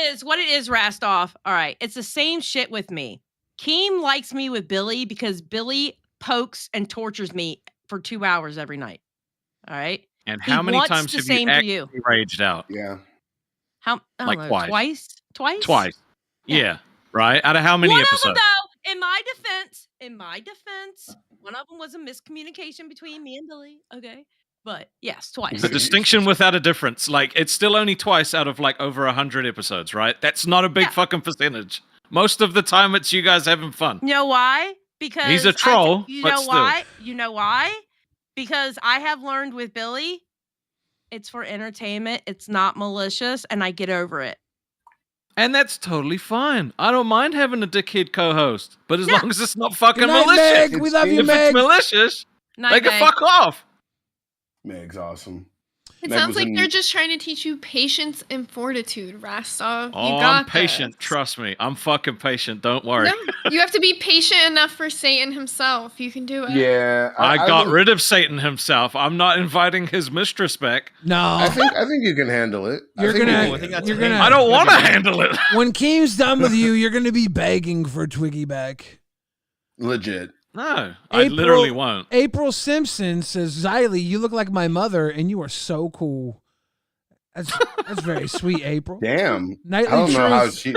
is, Rastov. All right, it's the same shit with me. Keem likes me with Billy because Billy pokes and tortures me for 2 hours every night. All right. And He how many wants times the have same you for actually you. raged out? Yeah. How? I Like don't know, twice. Twice? Twice. Yeah. Right? Out of how many One episodes? of them, though, in my defense, one of them was a miscommunication between me and Billy. Okay, but yes, twice. The distinction without a difference. Like, it's still only twice out of like over 100 episodes, right? That's not a big fucking percentage. Most of the time, it's you guys having fun. You know why? Because He's a troll, you but know still. why? You know why? Because I have learned with Billy, it's for entertainment. It's not malicious, and I get over it. And that's totally fine. I don't mind having a dickhead co-host, but as long as it's not fucking Good night, malicious. Meg. We love you, if Meg. it's malicious, Night, they can Meg. fuck off. Meg's awesome. It Meg sounds was like in- they're just trying to teach you patience and fortitude, Rastov. You Oh, got I'm patient. Trust me. I'm fucking patient. Don't worry. No, you have to be patient enough for Satan himself. You can do it. Yeah. I got rid of Satan himself. I'm not inviting his mistress back. No. I think you can handle it. You're gonna. You're gonna. I don't want to handle it. When Keem's done with you, you're gonna be begging for Twiggy back. Legit. No, I literally won't. April Simpson says, Xylee, you look like my mother, and you are so cool. That's very sweet, April. Damn. Nightly I don't know how Truth. she.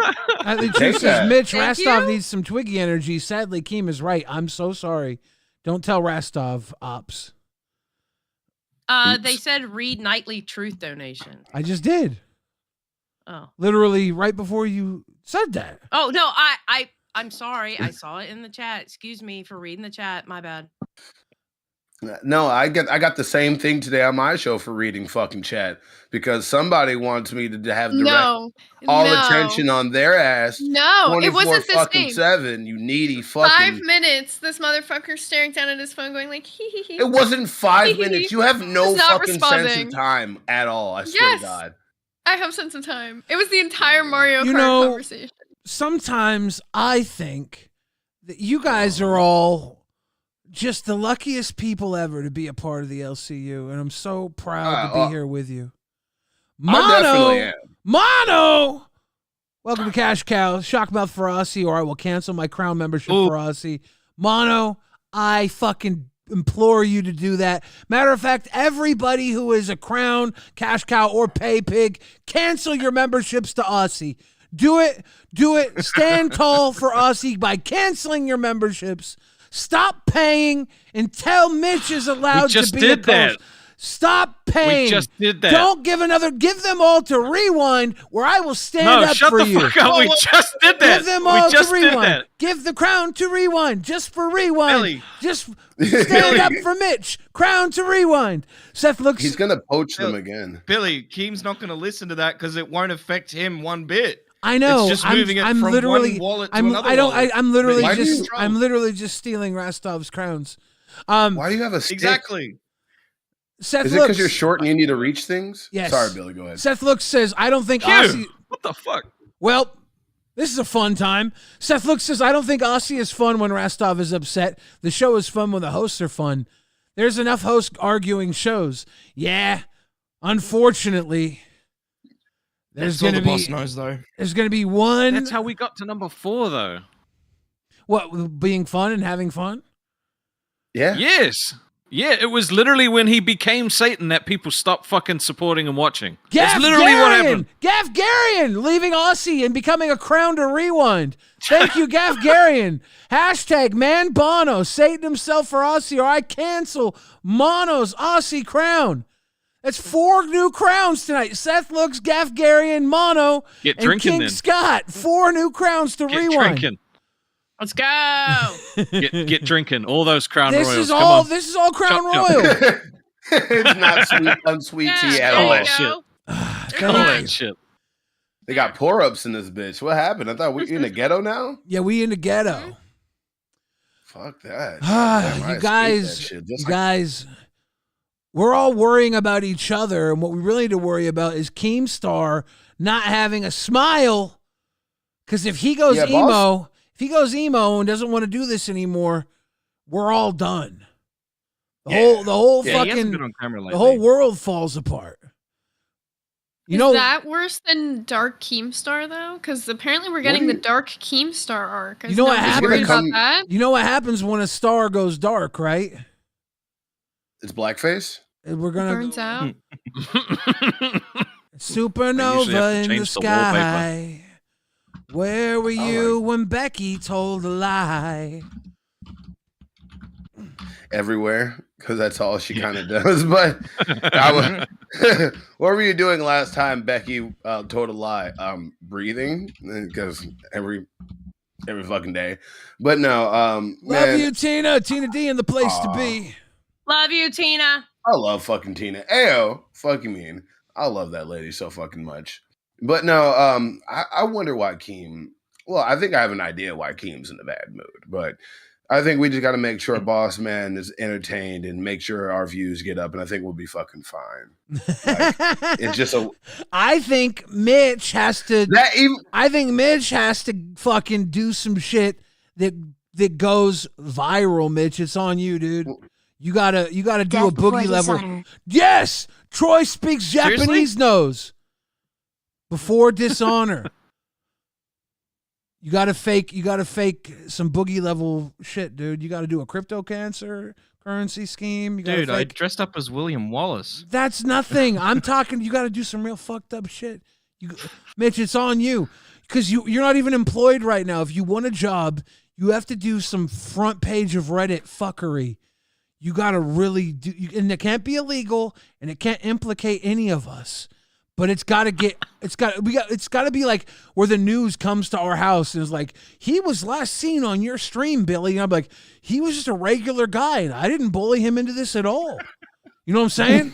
Nightly Take Truth says, that. Mitch, Thank Rastov you. needs some Twiggy energy. Sadly, Keem is right. I'm so sorry. Don't tell Rastov, ops. They said read nightly truth donation. I just did. Oh. Literally right before you said that. Oh no, I'm sorry. I saw it in the chat. Excuse me for reading the chat. My bad. No, I got the same thing today on my show for reading fucking chat because somebody wants me to have direct all attention on their ass. No, it wasn't this thing. 7, you needy fucking. 5 minutes. This motherfucker staring down at his phone, going like, hee hee hee. It wasn't 5 minutes. You have no He's not fucking sense responding. of time at all. I swear Yes. to God. I have sense of time. It was the entire Mario You Kart know, conversation. sometimes I think that you guys are all just the luckiest people ever to be a part of the LCU, and I'm so proud to be here with you. I definitely am. Mono! Welcome to Cash Cow, Shockmouth for Aussie, or I will cancel my Crown membership for Aussie. Mono, I fucking implore you to do that. Matter of fact, everybody who is a Crown, Cash Cow, or Pay Pig, cancel your memberships to Aussie. Do it. Stand tall for Aussie by canceling your memberships. Stop paying and tell Mitch is allowed to be a co-host. Stop paying. We just did that. Don't give them all to Rewind, where I will stand up for you. No, shut the fuck up. We just did that. Give them all we just to did Rewind. that. Give the crown to Rewind, just for Rewind. Billy. Just stand up for Mitch. Crown to Rewind. Seth looks. He's gonna poach them again. Billy, Keem's not going to listen to that because it won't affect him one bit. I know. It's just moving it from one wallet to another wallet. I'm literally just stealing Rastov's crowns. Why do you have a stick? Exactly. Seth Is it because you're short and you need to reach things? Yes. Sorry, Billy. Go ahead. Seth Looks says, I don't think Aussie. What the fuck? Well, this is a fun time. Seth Looks says, I don't think Aussie is fun when Rastov is upset. The show is fun when the hosts are fun. There's enough hosts arguing shows. Yeah, unfortunately. There's going to be. Boss knows, though. There's going to be one. That's how we got to number 4, though. What, being fun and having fun? Yeah. Yes. Yeah, it was literally when he became Satan that people stopped fucking supporting and watching. That's literally what happened. Gaff Garion leaving Aussie and becoming a crown to Rewind. Thank you, Gaff Garion. Hashtag man Bono, Satan himself for Aussie, or I cancel Mono's Aussie crown. That's 4 new crowns tonight. Seth Looks, Gaff Garion, Mono, Get and drinking King then. Scott. 4 new crowns to Get Rewind. drinking. Let's go. Get drinking. All those Crown This Royals. is Come all. on. This is all Crown Chop, chop. Royal. It's not sweet, unsweet tea at there all. you go. All that shit. They got pour-ups in this bitch. What happened? I thought we in the ghetto now. Yeah, we in the ghetto. Fuck that. Damn, I You escaped guys, that shit. you Just guys, we're all worrying about each other, and what we really need to worry about is Keemstar not having a smile. Because if he goes Yeah, emo, boss. if he goes emo and doesn't want to do this anymore, we're all done. The whole Yeah, he hasn't fucking been on camera the lately. whole world falls apart. You know Is that worse than Dark Keemstar though? Because apparently we're getting the Dark Keemstar arc. You know what Worried happens? about that? You know what happens when a star goes dark, right? It's blackface. We're gonna Burns out. supernova in the change the sky. Where were you when Becky told a lie? Everywhere, because that's all she kind of does. But what were you doing last time Becky told a lie? Breathing, because every fucking day. But no, Love man, you, Tina. Tina D in the place to be. Love you, Tina. I love fucking Tina. Ayo, fucking mean. I love that lady so fucking much. But no, I wonder why Keem. Well, I think I have an idea why Keem's in a bad mood, but I think we just got to make sure Boss Man is entertained and make sure our views get up, and I think we'll be fucking fine. Like, it's just a. I think Mitch has to. I think Mitch has to fucking do some shit that goes viral. Mitch, it's on you, dude. You gotta do a boogie level. Dishonor. Yes, Troy speaks Seriously? Japanese knows. Before dishonor. You gotta fake some boogie level shit, dude. You gotta do a cryptocurrency scheme. You gotta Dude, I fake. dressed up as William Wallace. That's nothing. I'm talking. You got to do some real fucked up shit. Mitch, it's on you because you're not even employed right now. If you want a job, you have to do some front page of Reddit fuckery. You got to really do, and it can't be illegal, and it can't implicate any of us. But it's got to be like where the news comes to our house and is like, he was last seen on your stream, Billy. And I'm like, he was just a regular guy, and I didn't bully him into this at all. You know what I'm saying?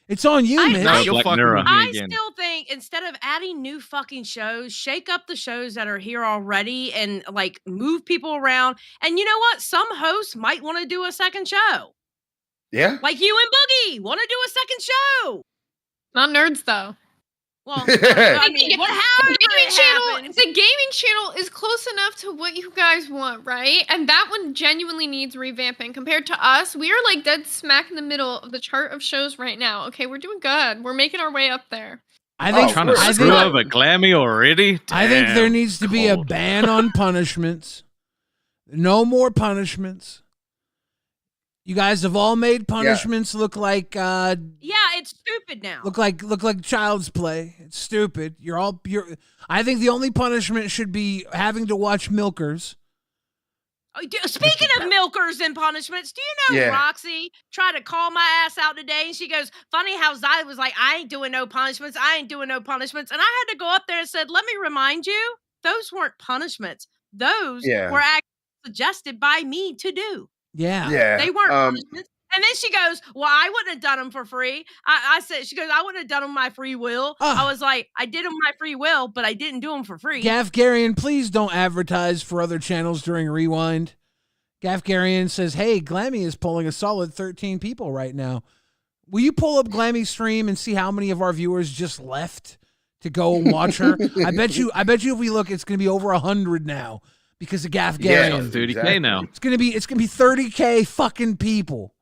It's on you, man. No, you'll fucking with me I again. still think instead of adding new fucking shows, shake up the shows that are here already and like move people around. And you know what? Some hosts might want to do a second show. Yeah. Like you and Boogie want to do a second show. Not nerds though. Well, I mean, what happened? The gaming channel is close enough to what you guys want, right? And that one genuinely needs revamping. Compared to us, we are like dead smack in the middle of the chart of shows right now. Okay, we're doing good. We're making our way up there. I think Trying to screw over Glammy already. I think Damn, there needs to be a cold. ban on punishments. No more punishments. You guys have all made punishments look like Yeah, it's stupid now. look like child's play. It's stupid. I think the only punishment should be having to watch Milkers. Speaking of milkers and punishments, do you know Yeah. Roxy tried to call my ass out today, and she goes, funny how Zai was like, I ain't doing no punishments. I ain't doing no punishments. And I had to go up there and said, let me remind you, those weren't punishments. Those Yeah. were actually suggested by me to do. Yeah. Yeah. They weren't punishments. And then she goes, well, I wouldn't have done them for free. I said, she goes, I wouldn't have done them my free will. I was like, I did them my free will, but I didn't do them for free. Gafgarian, please don't advertise for other channels during Rewind. Gafgarian says, hey, Glammy is pulling a solid 13 people right now. Will you pull up Glammy's stream and see how many of our viewers just left to go and watch her? I bet you if we look, it's going to be over 100 now because of Gafgarian. Yeah, 30K now. It's gonna be 30K fucking people.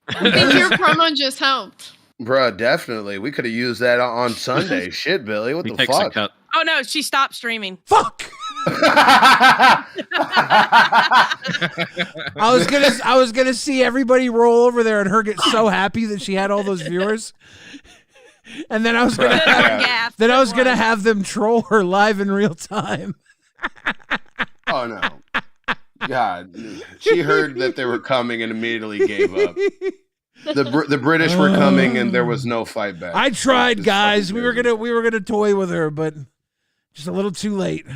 I think your promo just helped. Bruh, definitely. We could have used that on Sunday. Shit, Billy. What the fuck? Oh no, she stopped streaming. Fuck. I was gonna see everybody roll over there and her get so happy that she had all those viewers. And then I was gonna have them troll her live in real time. Oh no. God. She heard that they were coming and immediately gave up. The British were coming and there was no fight back. I tried, guys. We were gonna toy with her, but just a little too late.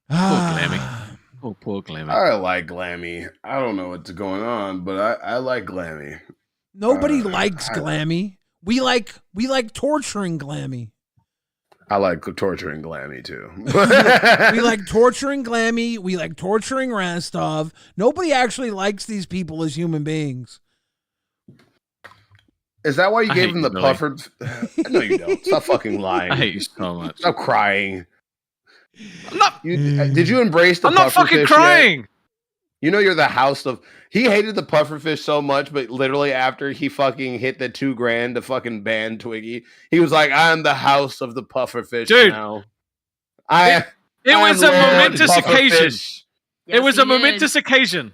Poor Glammy. Oh, poor Glammy. I like Glammy. I don't know what's going on, but I like Glammy. Nobody likes Glammy. We like torturing Glammy. I like torturing Glammy too. We like torturing Glammy. We like torturing Rastov. Nobody actually likes these people as human beings. Is that why you I gave hate him the you, Billy. puffer? No, you don't. Stop fucking lying. I hate you so much. Stop crying. Did you embrace the I'm not fucking pufferfish crying. yet? You know you're the house of. He hated the pufferfish so much, but literally after he fucking hit the $2,000 to fucking ban Twiggy, he was like, "I'm the house of the pufferfish Dude, now." It was a momentous occasion. It was a he momentous occasion.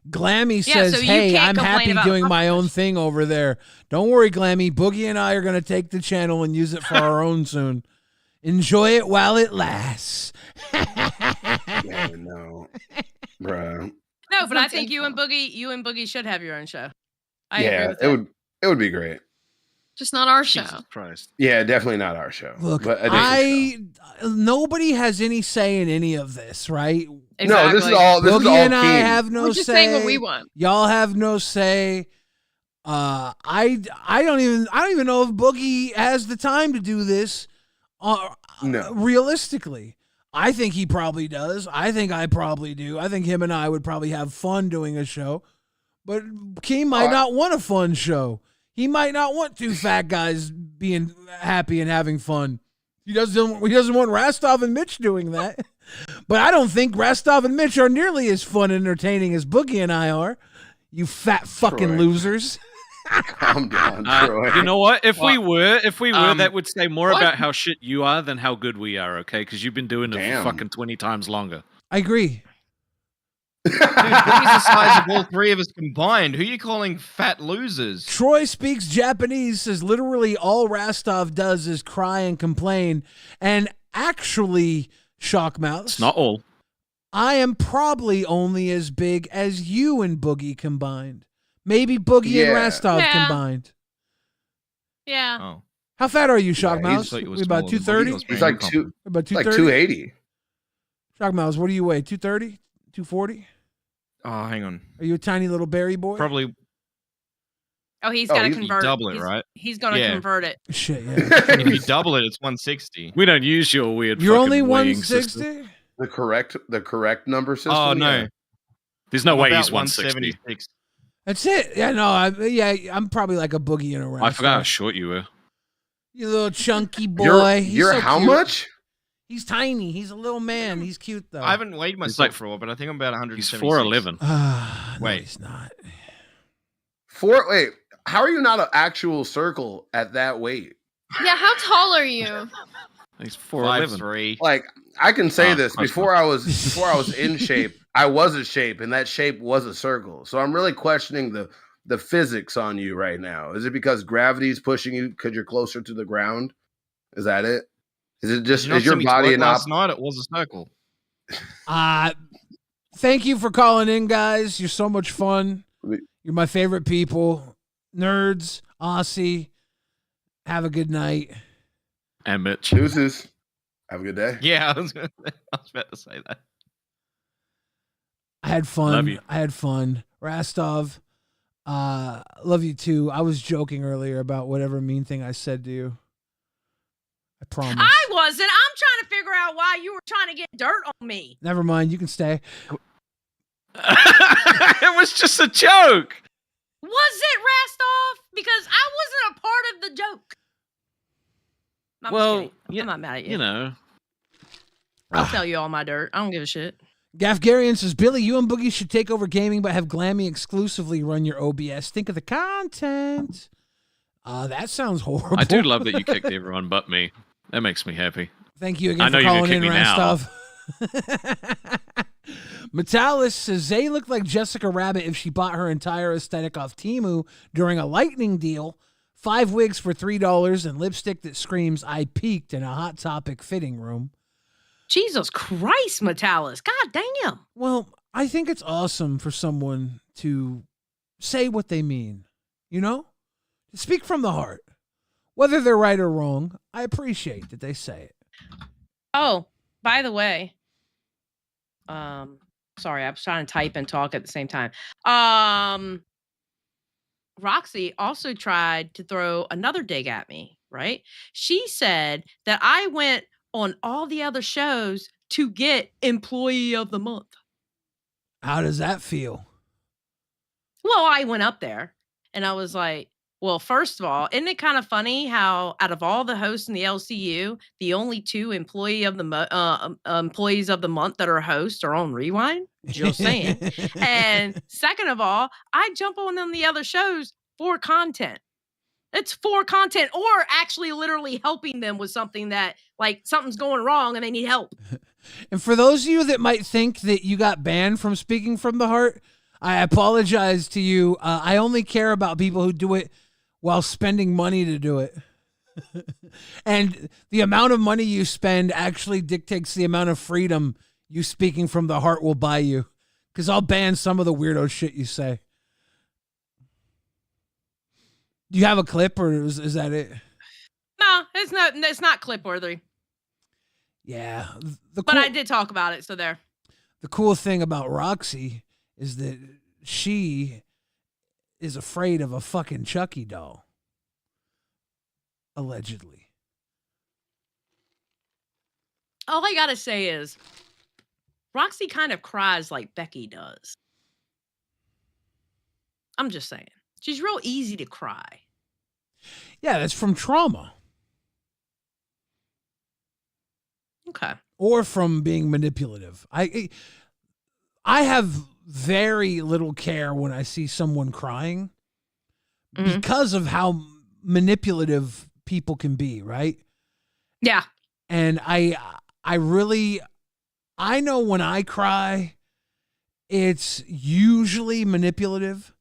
Glammy Yeah, says, so you hey, can't I'm complain happy about doing my own thing over there. Don't worry, Glammy. Boogie and I are going to take the channel and use it for our own soon. Enjoy it while it lasts. Yeah, no, bro. No, but I think you and Boogie should have your own show. I agree Yeah, with it would be great. Just not our show. Christ. Yeah, definitely not our show. Look, but a different nobody has any say in any of this, right? No, this is all. This Boogie is all and I Keem. have no We're just say. saying what we want. Y'all have no say. I don't even know if Boogie has the time to do this. No. Realistically, I think he probably does. I think I probably do. I think him and I would probably have fun doing a show. But Keem might not want a fun show. He might not want two fat guys being happy and having fun. He doesn't want Rastov and Mitch doing that. But I don't think Rastov and Mitch are nearly as fun and entertaining as Boogie and I are. You fat fucking Troy. losers. Calm down, Troy. You know what? If we were, that would say more about how shit you are than how good we are. Okay, because you've been doing it Damn. for fucking 20 times longer. I agree. Dude, Boogie's the size of all three of us combined. Who are you calling fat losers? Troy speaks Japanese, says literally all Rastov does is cry and complain. And actually, Shockmouth, It's not all. I am probably only as big as you and Boogie combined. Maybe Boogie and Rastov combined. Yeah. Oh. How fat are you, Yeah, Shockmouse? thought you were We about smaller than Boogie. 230? Was He's paying like compliment. About like 230? 280. Shockmouse, what do you weigh? 230? 240? Oh, hang on. Are you a tiny little berry boy? Probably. Oh, he's got to you convert. double it, He's- right? He's going to Yeah. convert it. Shit, yeah. If you double it, it's 160. We don't use your weird. You're fucking only weighing 160? system. The correct number system. Oh no. Yeah. There's no I'm way about he's 160. 176. That's it. Yeah, no, I'm probably like a Boogie in a round. I forgot how short you were. You little chunky boy. He's You're so how cute. much? He's tiny. He's a little man. He's cute though. I haven't weighed myself like- for a while, but I think I'm about 176. He's 4'11. No, Wait. he's not. Wait, how are you not an actual circle at that weight? Yeah, how tall are you? He's 4'11. 5'3". Like I can say Oh, this close before I was in shape, I was a shape, and that shape was a circle. So I'm really questioning the physics on you right now. Is it because gravity's pushing you because you're closer to the ground? Is that it? Is it just Did you not is your see me body twerk an last night? It was a circle. Thank you for calling in, guys. You're so much fun. You're my favorite people. Nerds, Aussie. Have a good night. And Mitch. Deuces. Have a good day. Yeah, I was about to say that. I had fun. Love you. I had fun. Rastov, love you too. I was joking earlier about whatever mean thing I said to you. I promise. I wasn't. I'm trying to figure out why you were trying to get dirt on me. Never mind. You can stay. It was just a joke. Was it, Rastov? Because I wasn't a part of the joke. I'm just kidding. I'm not mad at you. You know. I'll tell you all my dirt. I don't give a shit. Gafgarian says, Billy, you and Boogie should take over gaming, but have Glammy exclusively run your OBS. Think of the content. That sounds horrible. I do love that you kicked everyone but me. That makes me happy. Thank you I again know for you're calling gonna in, kick me now. Rastov. Metalis says, Zay looked like Jessica Rabbit if she bought her entire aesthetic off Temu during a lightning deal. 5 wigs for $3 and lipstick that screams, I peaked in a Hot Topic fitting room. Jesus Christ, Metalis. God damn. Well, I think it's awesome for someone to say what they mean, you know? To speak from the heart. Whether they're right or wrong, I appreciate that they say it. Oh, by the way, sorry, I was trying to type and talk at the same time. Roxy also tried to throw another dig at me, right? She said that I went on all the other shows to get Employee of the Month. How does that feel? Well, I went up there and I was like, well, first of all, isn't it kind of funny how out of all the hosts in the LCU, the only 2 employees of the month that are hosts are on Rewind? Just saying. And second of all, I jump on the other shows for content. It's for content, or actually literally helping them with something that, like, something's going wrong and they need help. And for those of you that might think that you got banned from speaking from the heart, I apologize to you. I only care about people who do it while spending money to do it. And the amount of money you spend actually dictates the amount of freedom you speaking from the heart will buy you. Because I'll ban some of the weirdo shit you say. Do you have a clip, or is that it? No, it's not clip worthy. Yeah. But I did talk about it, so there. The cool thing about Roxy is that she is afraid of a fucking Chucky doll. Allegedly. All I gotta say is, Roxy kind of cries like Becky does. I'm just saying. She's real easy to cry. Yeah, that's from trauma. Okay. Or from being manipulative. I have very little care when I see someone crying because of how manipulative people can be, right? Yeah. And I know when I cry, it's usually manipulative,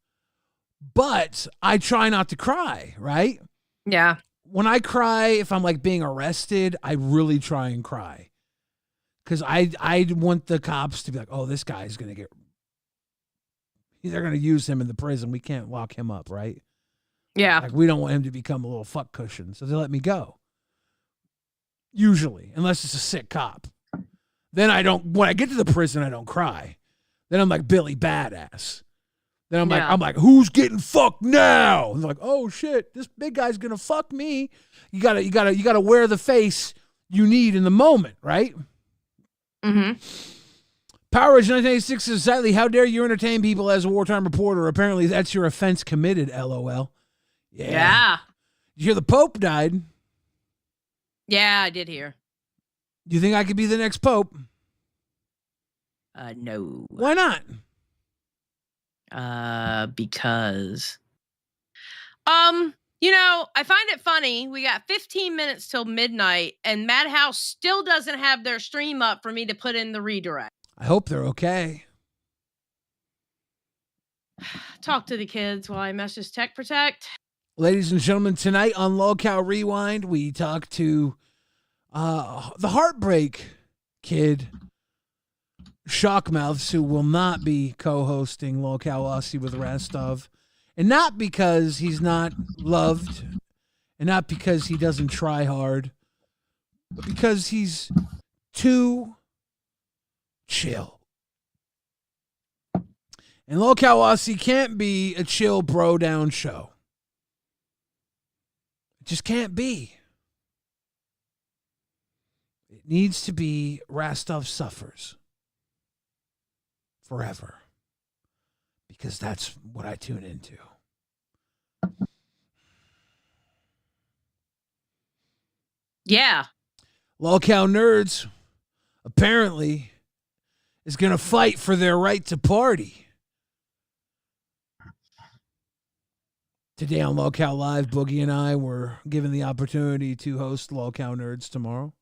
but I try not to cry, right? Yeah. When I cry, if I'm like being arrested, I really try and cry. Because I want the cops to be like, oh, this guy's going to get... They're going to use him in the prison. We can't lock him up, right? Yeah. Like, we don't want him to become a little fuck cushion. So they let me go. Usually. Unless it's a sick cop. Then when I get to the prison, I don't cry. Then I'm like Billy Badass. Then I'm like, who's getting fucked now? And they're like, oh shit, this big guy's gonna fuck me. You gotta wear the face you need in the moment, right? Mm-hmm. Power Rage 1986 is sadly, how dare you entertain people as a wartime reporter? Apparently that's your offense committed, LOL. Yeah. Did you hear the Pope died? Yeah, I did hear. Do you think I could be the next Pope? No. Why not? Because I find it funny. We got 15 minutes till midnight, and Madhouse still doesn't have their stream up for me to put in the redirect. I hope they're okay. Talk to the kids while I message Tech Protect. Ladies and gentlemen, tonight on LolcowRewind, we talk to the Heartbreak Kid, Shockmouths, who will not be co-hosting Local Aussie with Rastov. And not because he's not loved, and not because he doesn't try hard, but because he's too chill. And Local Aussie can't be a chill bro down show. It just can't be. It needs to be Rastov suffers forever. Because that's what I tune into. Yeah. Local Nerds apparently is going to fight for their right to party. Today on Local Live, Boogie and I were given the opportunity to host Local Nerds tomorrow.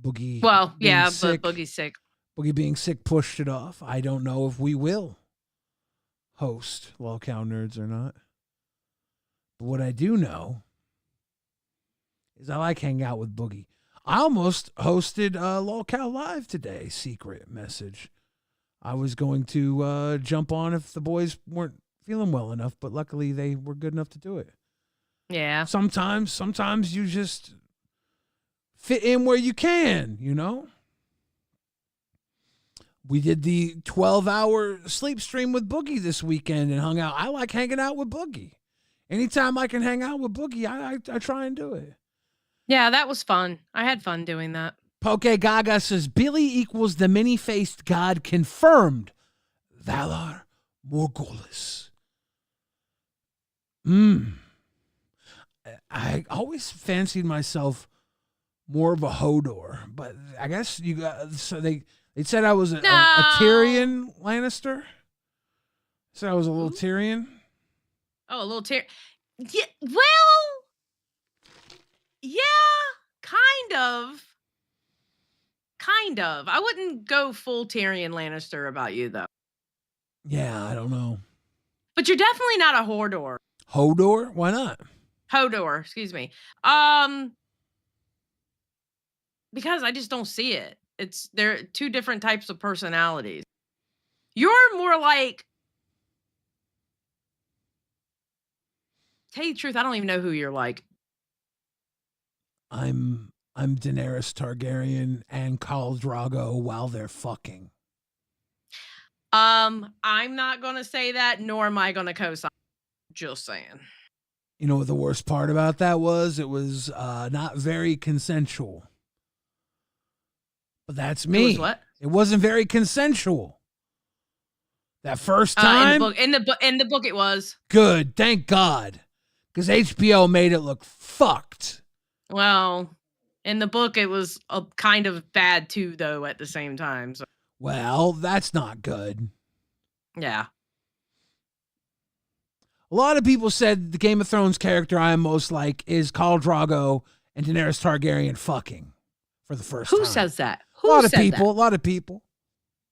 Boogie. Well, yeah, sick. but Boogie's sick. Boogie being sick pushed it off. I don't know if we will host Local Nerds or not. But what I do know is I like hanging out with Boogie. I almost hosted Local Live today, secret message. I was going to jump on if the boys weren't feeling well enough, but luckily they were good enough to do it. Yeah. Sometimes you just fit in where you can, you know? We did the 12-hour sleep stream with Boogie this weekend and hung out. I like hanging out with Boogie. Anytime I can hang out with Boogie, I try and do it. Yeah, that was fun. I had fun doing that. Poke Gaga says, Billy equals the many-faced god confirmed. Valar Morghulis. I always fancied myself more of a Hodor, but I guess you got, so they said I was a Tyrion Lannister. Said I was a little Tyrion. Oh, a little Yeah, well, yeah, kind of. I wouldn't go full Tyrion Lannister about you, though. Yeah, I don't know. But you're definitely not a Hodor. Hodor? Why not? Hodor, excuse me. Because I just don't see it. They're two different types of personalities. You're more like, tell you the truth, I don't even know who you're like. I'm Daenerys Targaryen and Khal Drogo while they're fucking. I'm not gonna say that, nor am I gonna co-sign. Just saying. You know what the worst part about that was? It was not very consensual. But that's me. It was what? It wasn't very consensual. That first time? In the book it was. Good, thank God. Because HBO made it look fucked. Well, in the book it was a kind of bad too, though, at the same time. So. Well, that's not good. Yeah. A lot of people said the Game of Thrones character I am most like is Khal Drogo and Daenerys Targaryen fucking for the first time. Who says that? A lot of people.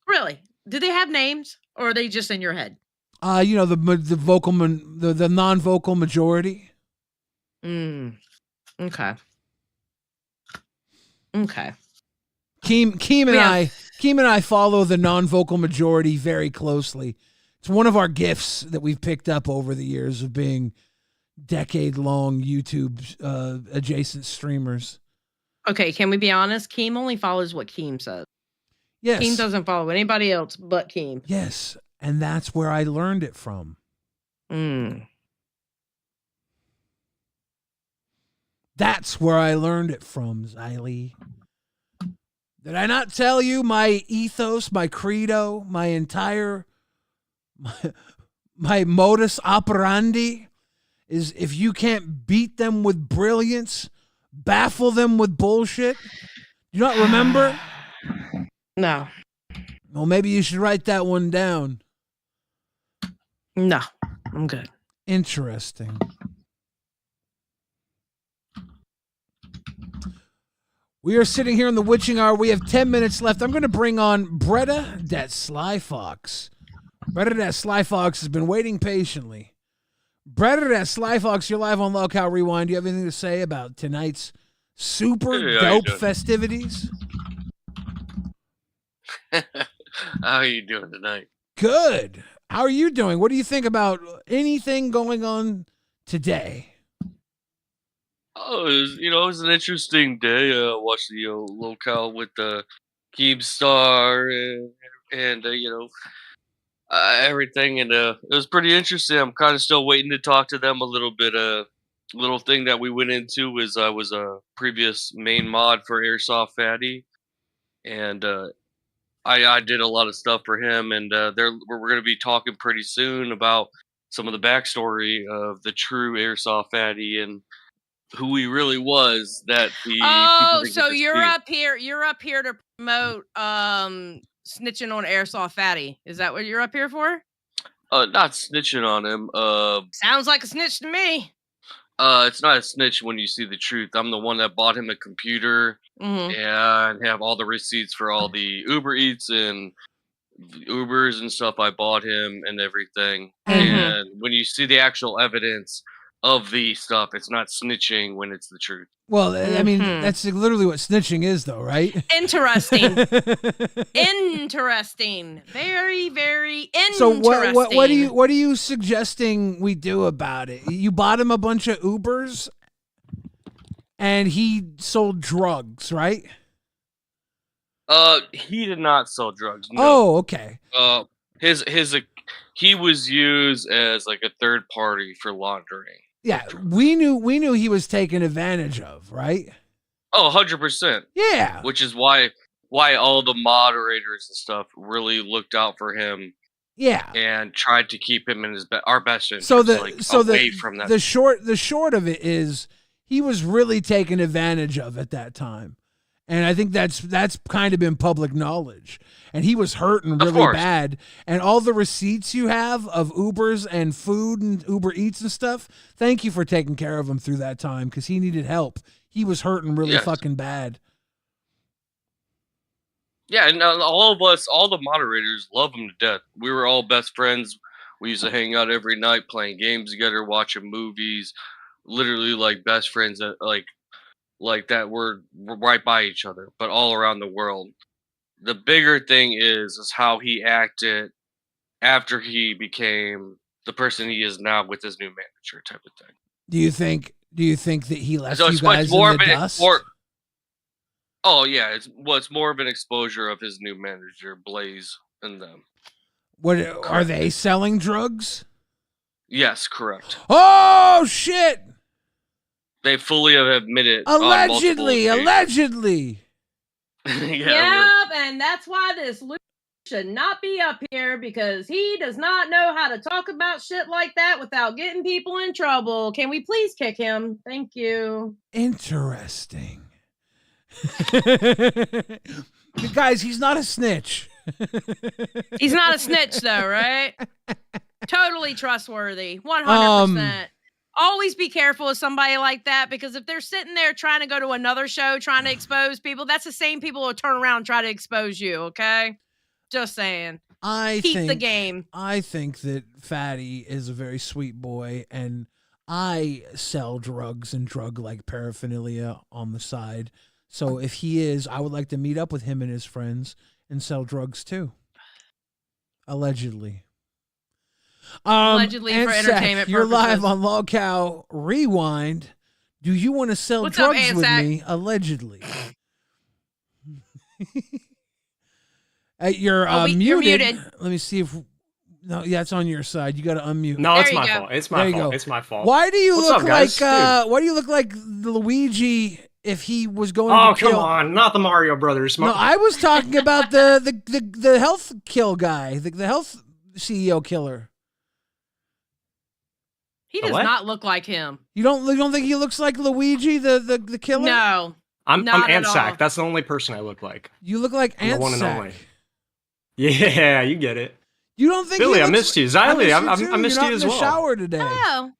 Really? Do they have names, or are they just in your head? You know, the non-vocal majority. Okay. Keem and I follow the non-vocal majority very closely. It's one of our gifts that we've picked up over the years of being decade-long YouTube adjacent streamers. Okay, can we be honest? Keem only follows what Keem says. Yes. Keem doesn't follow anybody else but Keem. Yes, and that's where I learned it from. That's where I learned it from, Xylee. Did I not tell you my ethos, my credo, my entire... My modus operandi is if you can't beat them with brilliance, baffle them with bullshit. You not remember? No. Well, maybe you should write that one down. No, I'm good. Interesting. We are sitting here in the witching hour. We have 10 minutes left. I'm going to bring on Bretta that Sly Fox. Bretta that Sly Fox has been waiting patiently. Bretta that Sly Fox, you're live on LolcowRewind. Do you have anything to say about tonight's super dope festivities? How are you doing tonight? Good. How are you doing? What do you think about anything going on today? Oh, it was an interesting day. Watched the locale with the Keemstar and everything, and it was pretty interesting. I'm kind of still waiting to talk to them a little bit. Little thing that we went into was I was a previous main mod for Airsoft Fatty, and I did a lot of stuff for him, and we're going to be talking pretty soon about some of the backstory of the true Airsoft Fatty and who he really was. That the Oh, people so you're up here. You're up here to promote snitching on Airsoft Fatty. Is that what you're up here for? Not snitching on him. Sounds like a snitch to me. It's not a snitch when you see the truth. I'm the one that bought him a computer and have all the receipts for all the Uber Eats and Ubers and stuff I bought him and everything. And when you see the actual evidence of the stuff, it's not snitching when it's the truth. Well, I mean, that's literally what snitching is, though, right? Interesting. Interesting. Very, very interesting. So what are you suggesting we do about it? You bought him a bunch of Ubers, and he sold drugs, right? He did not sell drugs. No. Oh, okay. He was used as like a third party for laundering. Yeah, we knew he was taken advantage of, right? Oh, 100%. Yeah. Which is why all the moderators and stuff really looked out for him. Yeah. And tried to keep him in our best interest. So away from that. The short of it is he was really taken advantage of at that time. And I think that's kind of been public knowledge. And he was hurting really bad. And all the receipts you have of Ubers and food and Uber Eats and stuff, thank you for taking care of him through that time because he needed help. He was hurting really fucking bad. Yeah, and all of us, all the moderators, love him to death. We were all best friends. We used to hang out every night, playing games together, watching movies, literally like best friends that like that we're right by each other, but all around the world. The bigger thing is how he acted after he became the person he is now with his new manager type of thing. Do you think that he left you guys in the dust? Oh yeah, it's more of an exposure of his new manager, Blaze, and them. What are they selling drugs? Yes, correct. Oh shit! They fully have admitted. Allegedly. Yep, and that's why this Luke should not be up here because he does not know how to talk about shit like that without getting people in trouble. Can we please kick him? Thank you. Interesting. Guys, he's not a snitch. He's not a snitch though, right? Totally trustworthy. 100%. Always be careful with somebody like that because if they're sitting there trying to go to another show, trying to expose people, that's the same people who will turn around and try to expose you, okay? Just saying. Keep the game. I think that Fatty is a very sweet boy, and I sell drugs and drug-like paraphernalia on the side. So if he is, I would like to meet up with him and his friends and sell drugs too. Allegedly. Allegedly for entertainment purposes. You're live on LolcowRewind. Do you want to sell drugs with me? Allegedly. You're muted. Let me see if. No, yeah, it's on your side. You got to unmute. No, it's my fault. It's my fault. It's my fault. Why do you look like? Why do you look like Luigi if he was going? Oh, to kill? Come on, not the Mario Brothers. No, I was talking about the health kill guy, the health CEO killer. He does not look like him. You don't think he looks like Luigi, the killer? No. I'm Ansac. That's the only person I look like. You look like Ansac. The one and only. Yeah, you get it. You don't think Billy, I missed you. Xylee, I missed you as well. In the shower today. Oh.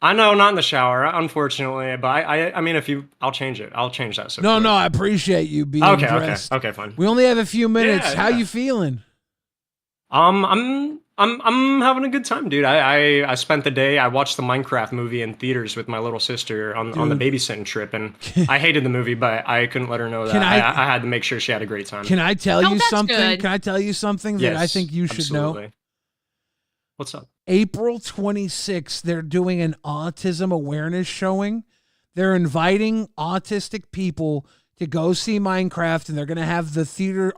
I know, not in the shower, unfortunately, but I mean, I'll change it. I'll change that. So no, I appreciate you being dressed. Okay, fine. We only have a few minutes. Yeah, How you feeling? I'm I'm having a good time, dude. I spent the day. I watched the Minecraft movie in theaters with my little sister on the babysitting trip, and I hated the movie, but I couldn't let her know that. I had to make sure she had a great time. Can I tell you something? Good. Can I tell you something that I think you should know? What's up? April 26th, they're doing an autism awareness showing. They're inviting autistic people to go see Minecraft, and they're going to have the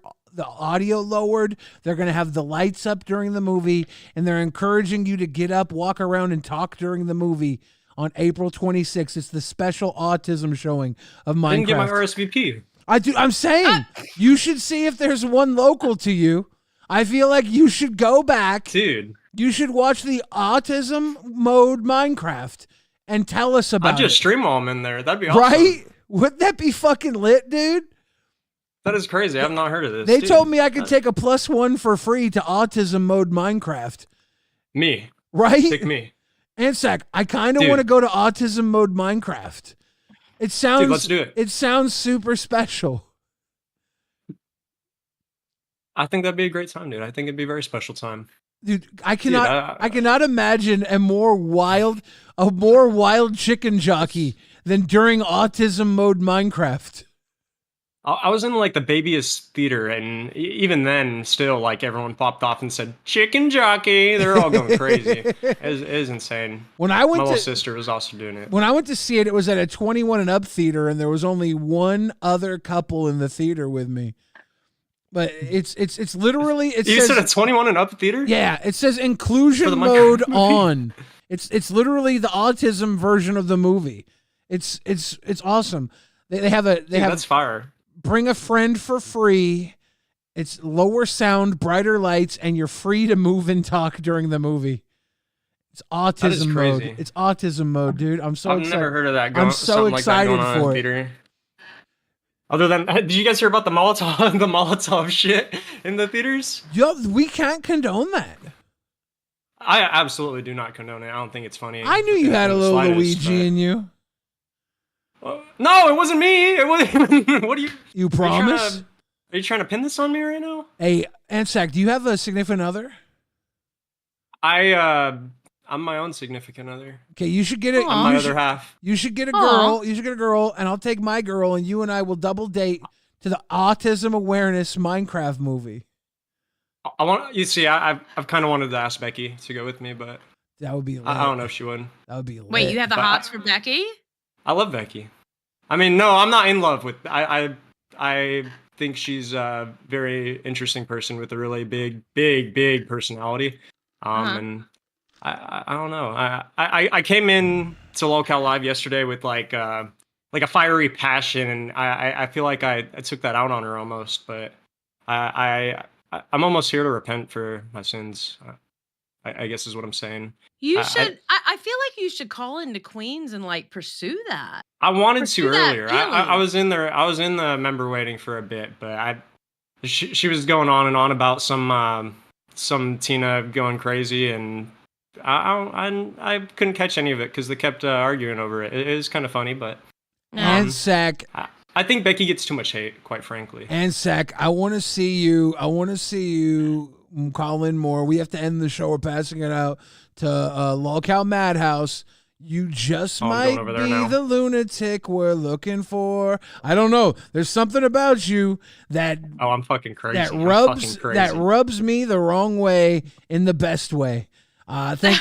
audio lowered. They're going to have the lights up during the movie, and they're encouraging you to get up, walk around, and talk during the movie on April 26th. It's the special autism showing of Minecraft. I didn't get my RSVP. I'm saying you should see if there's one local to you. I feel like you should go back. Dude. You should watch the autism mode Minecraft and tell us about it. I'd just stream while I'm in there. That'd be awesome. Right? Wouldn't that be fucking lit, dude? That is crazy. I've not heard of this. They told me I could take a +1 for free to autism mode Minecraft. Me. Right? Pick me. Ansac, I kind of want to go to autism mode Minecraft. It sounds. Dude, let's do it. It sounds super special. I think that'd be a great time, dude. I think it'd be a very special time. Dude, I cannot imagine a more wild chicken jockey than during autism mode Minecraft. I was in like the babyest theater, and even then, still like everyone popped off and said "chicken jockey." They're all going crazy. It was insane. When I went my little sister was also doing it. When I went to see it, it was at a 21 and up theater, and there was only one other couple in the theater with me. But it's literally You said a 21 and up theater? Yeah, it says inclusion mode on. It's literally the autism version of the movie. It's awesome. They have that's fire. Bring a friend for free. It's lower sound, brighter lights, and you're free to move and talk during the movie. It's autism mode. It's autism mode, dude. I'm so excited. I've never heard of that. I'm so excited for it. Theater. Other than, did you guys hear about the Molotov shit in the theaters? Yo, we can't condone that. I absolutely do not condone it. I don't think it's funny. I knew you had a little Luigi in you. No, it wasn't me. It was. What do you? You promise? Are you trying to pin this on me right now? Hey, Ansac, do you have a significant other? I'm my own significant other. Okay, you should get it. I'm my other half. You should get a girl. You should get a girl, and I'll take my girl, and you and I will double date to the autism awareness Minecraft movie. I want you see. I've kind of wanted to ask Becky to go with me, but that would be. Lit. I don't know if she would. That would be. Lit. Wait, you have the hots for Becky? I love Becky. I mean, no, I'm not in love with. I think she's a very interesting person with a really big personality. And I don't know. I came in to Local Live yesterday with like a fiery passion, and I feel like I took that out on her almost. But I'm almost here to repent for my sins. I guess is what I'm saying. You should. I feel like you should call into Queens and like pursue that. I wanted to earlier. I was in there. I was in the member waiting for a bit, but she was going on and on about some Tina going crazy, and I couldn't catch any of it because they kept arguing over it. It was kind of funny, but Ansac. I think Becky gets too much hate, quite frankly. Ansac, I want to see you. Call in more. We have to end the show. We're passing it out to Lolcow Madhouse. You just might be the lunatic we're looking for. I don't know. There's something about you that I'm fucking crazy. That rubs me the wrong way in the best way. Thank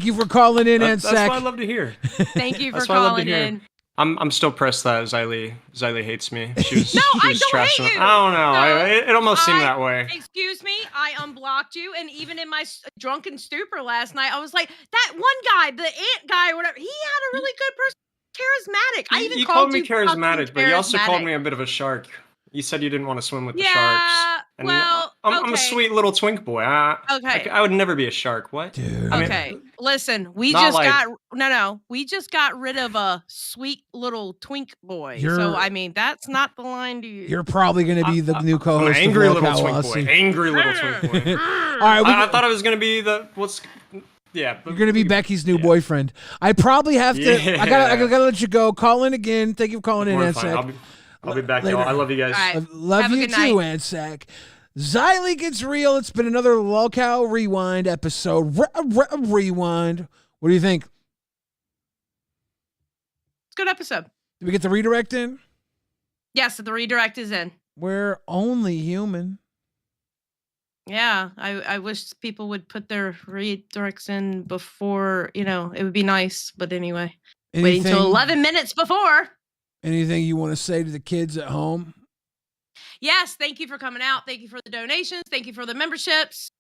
you for calling in, Ansac. That's what I love to hear. Thank you for calling in. I'm still pressed that Xylee hates me. She was I don't trashing hate you. I don't know. No, it almost seemed that way. Excuse me. I unblocked you, and even in my drunken stupor last night, I was like, that one guy, the ant guy or whatever, he had a really good person, charismatic. I even called me charismatic, but you also called me a bit of a shark. You said you didn't want to swim with the sharks. And I'm a sweet little twink boy. I would never be a shark. What? Dude. Listen, we just got rid of a sweet little twink boy. So I mean, that's not the line to use. You're probably going to be the new co-host. Angry of little twink Aussie. boy. Angry little twink boy. All right, I thought it was going to be Yeah, you're gonna be Becky's new boyfriend. I probably have to. Yeah. I gotta let you go. Call in again. Thank you for calling in, Ansac. I'll be back, y'all. I love you guys. I love you too, Ansac. Xylee gets real. It's been another Lolcow Rewind episode. Rewind. What do you think? It's a good episode. Did we get the redirect in? Yes, the redirect is in. We're only human. Yeah, I wish people would put their redirects in before, it would be nice. But anyway, waiting until 11 minutes before. Anything you want to say to the kids at home? Yes, thank you for coming out. Thank you for the donations. Thank you for the memberships.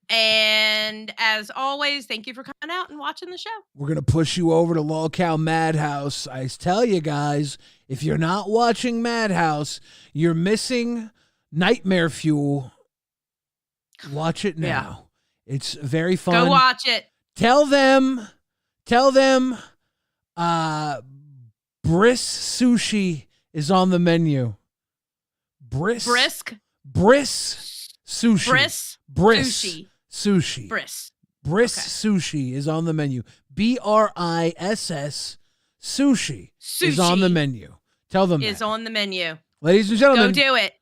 And as always, thank you for coming out and watching the show. We're going to push you over to Lolcow Madhouse. I tell you guys, if you're not watching Madhouse, you're missing Nightmare Fuel. Watch it now. Yeah. It's very fun. Go watch it. Tell them, Brisk Sushi is on the menu. Brisk Sushi. Brisk Sushi is on the menu. BRISS Sushi is on the menu. Tell them is on the menu. Ladies and gentlemen, go do it.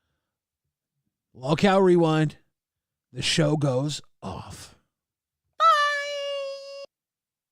Lolcow Rewind. The show goes off.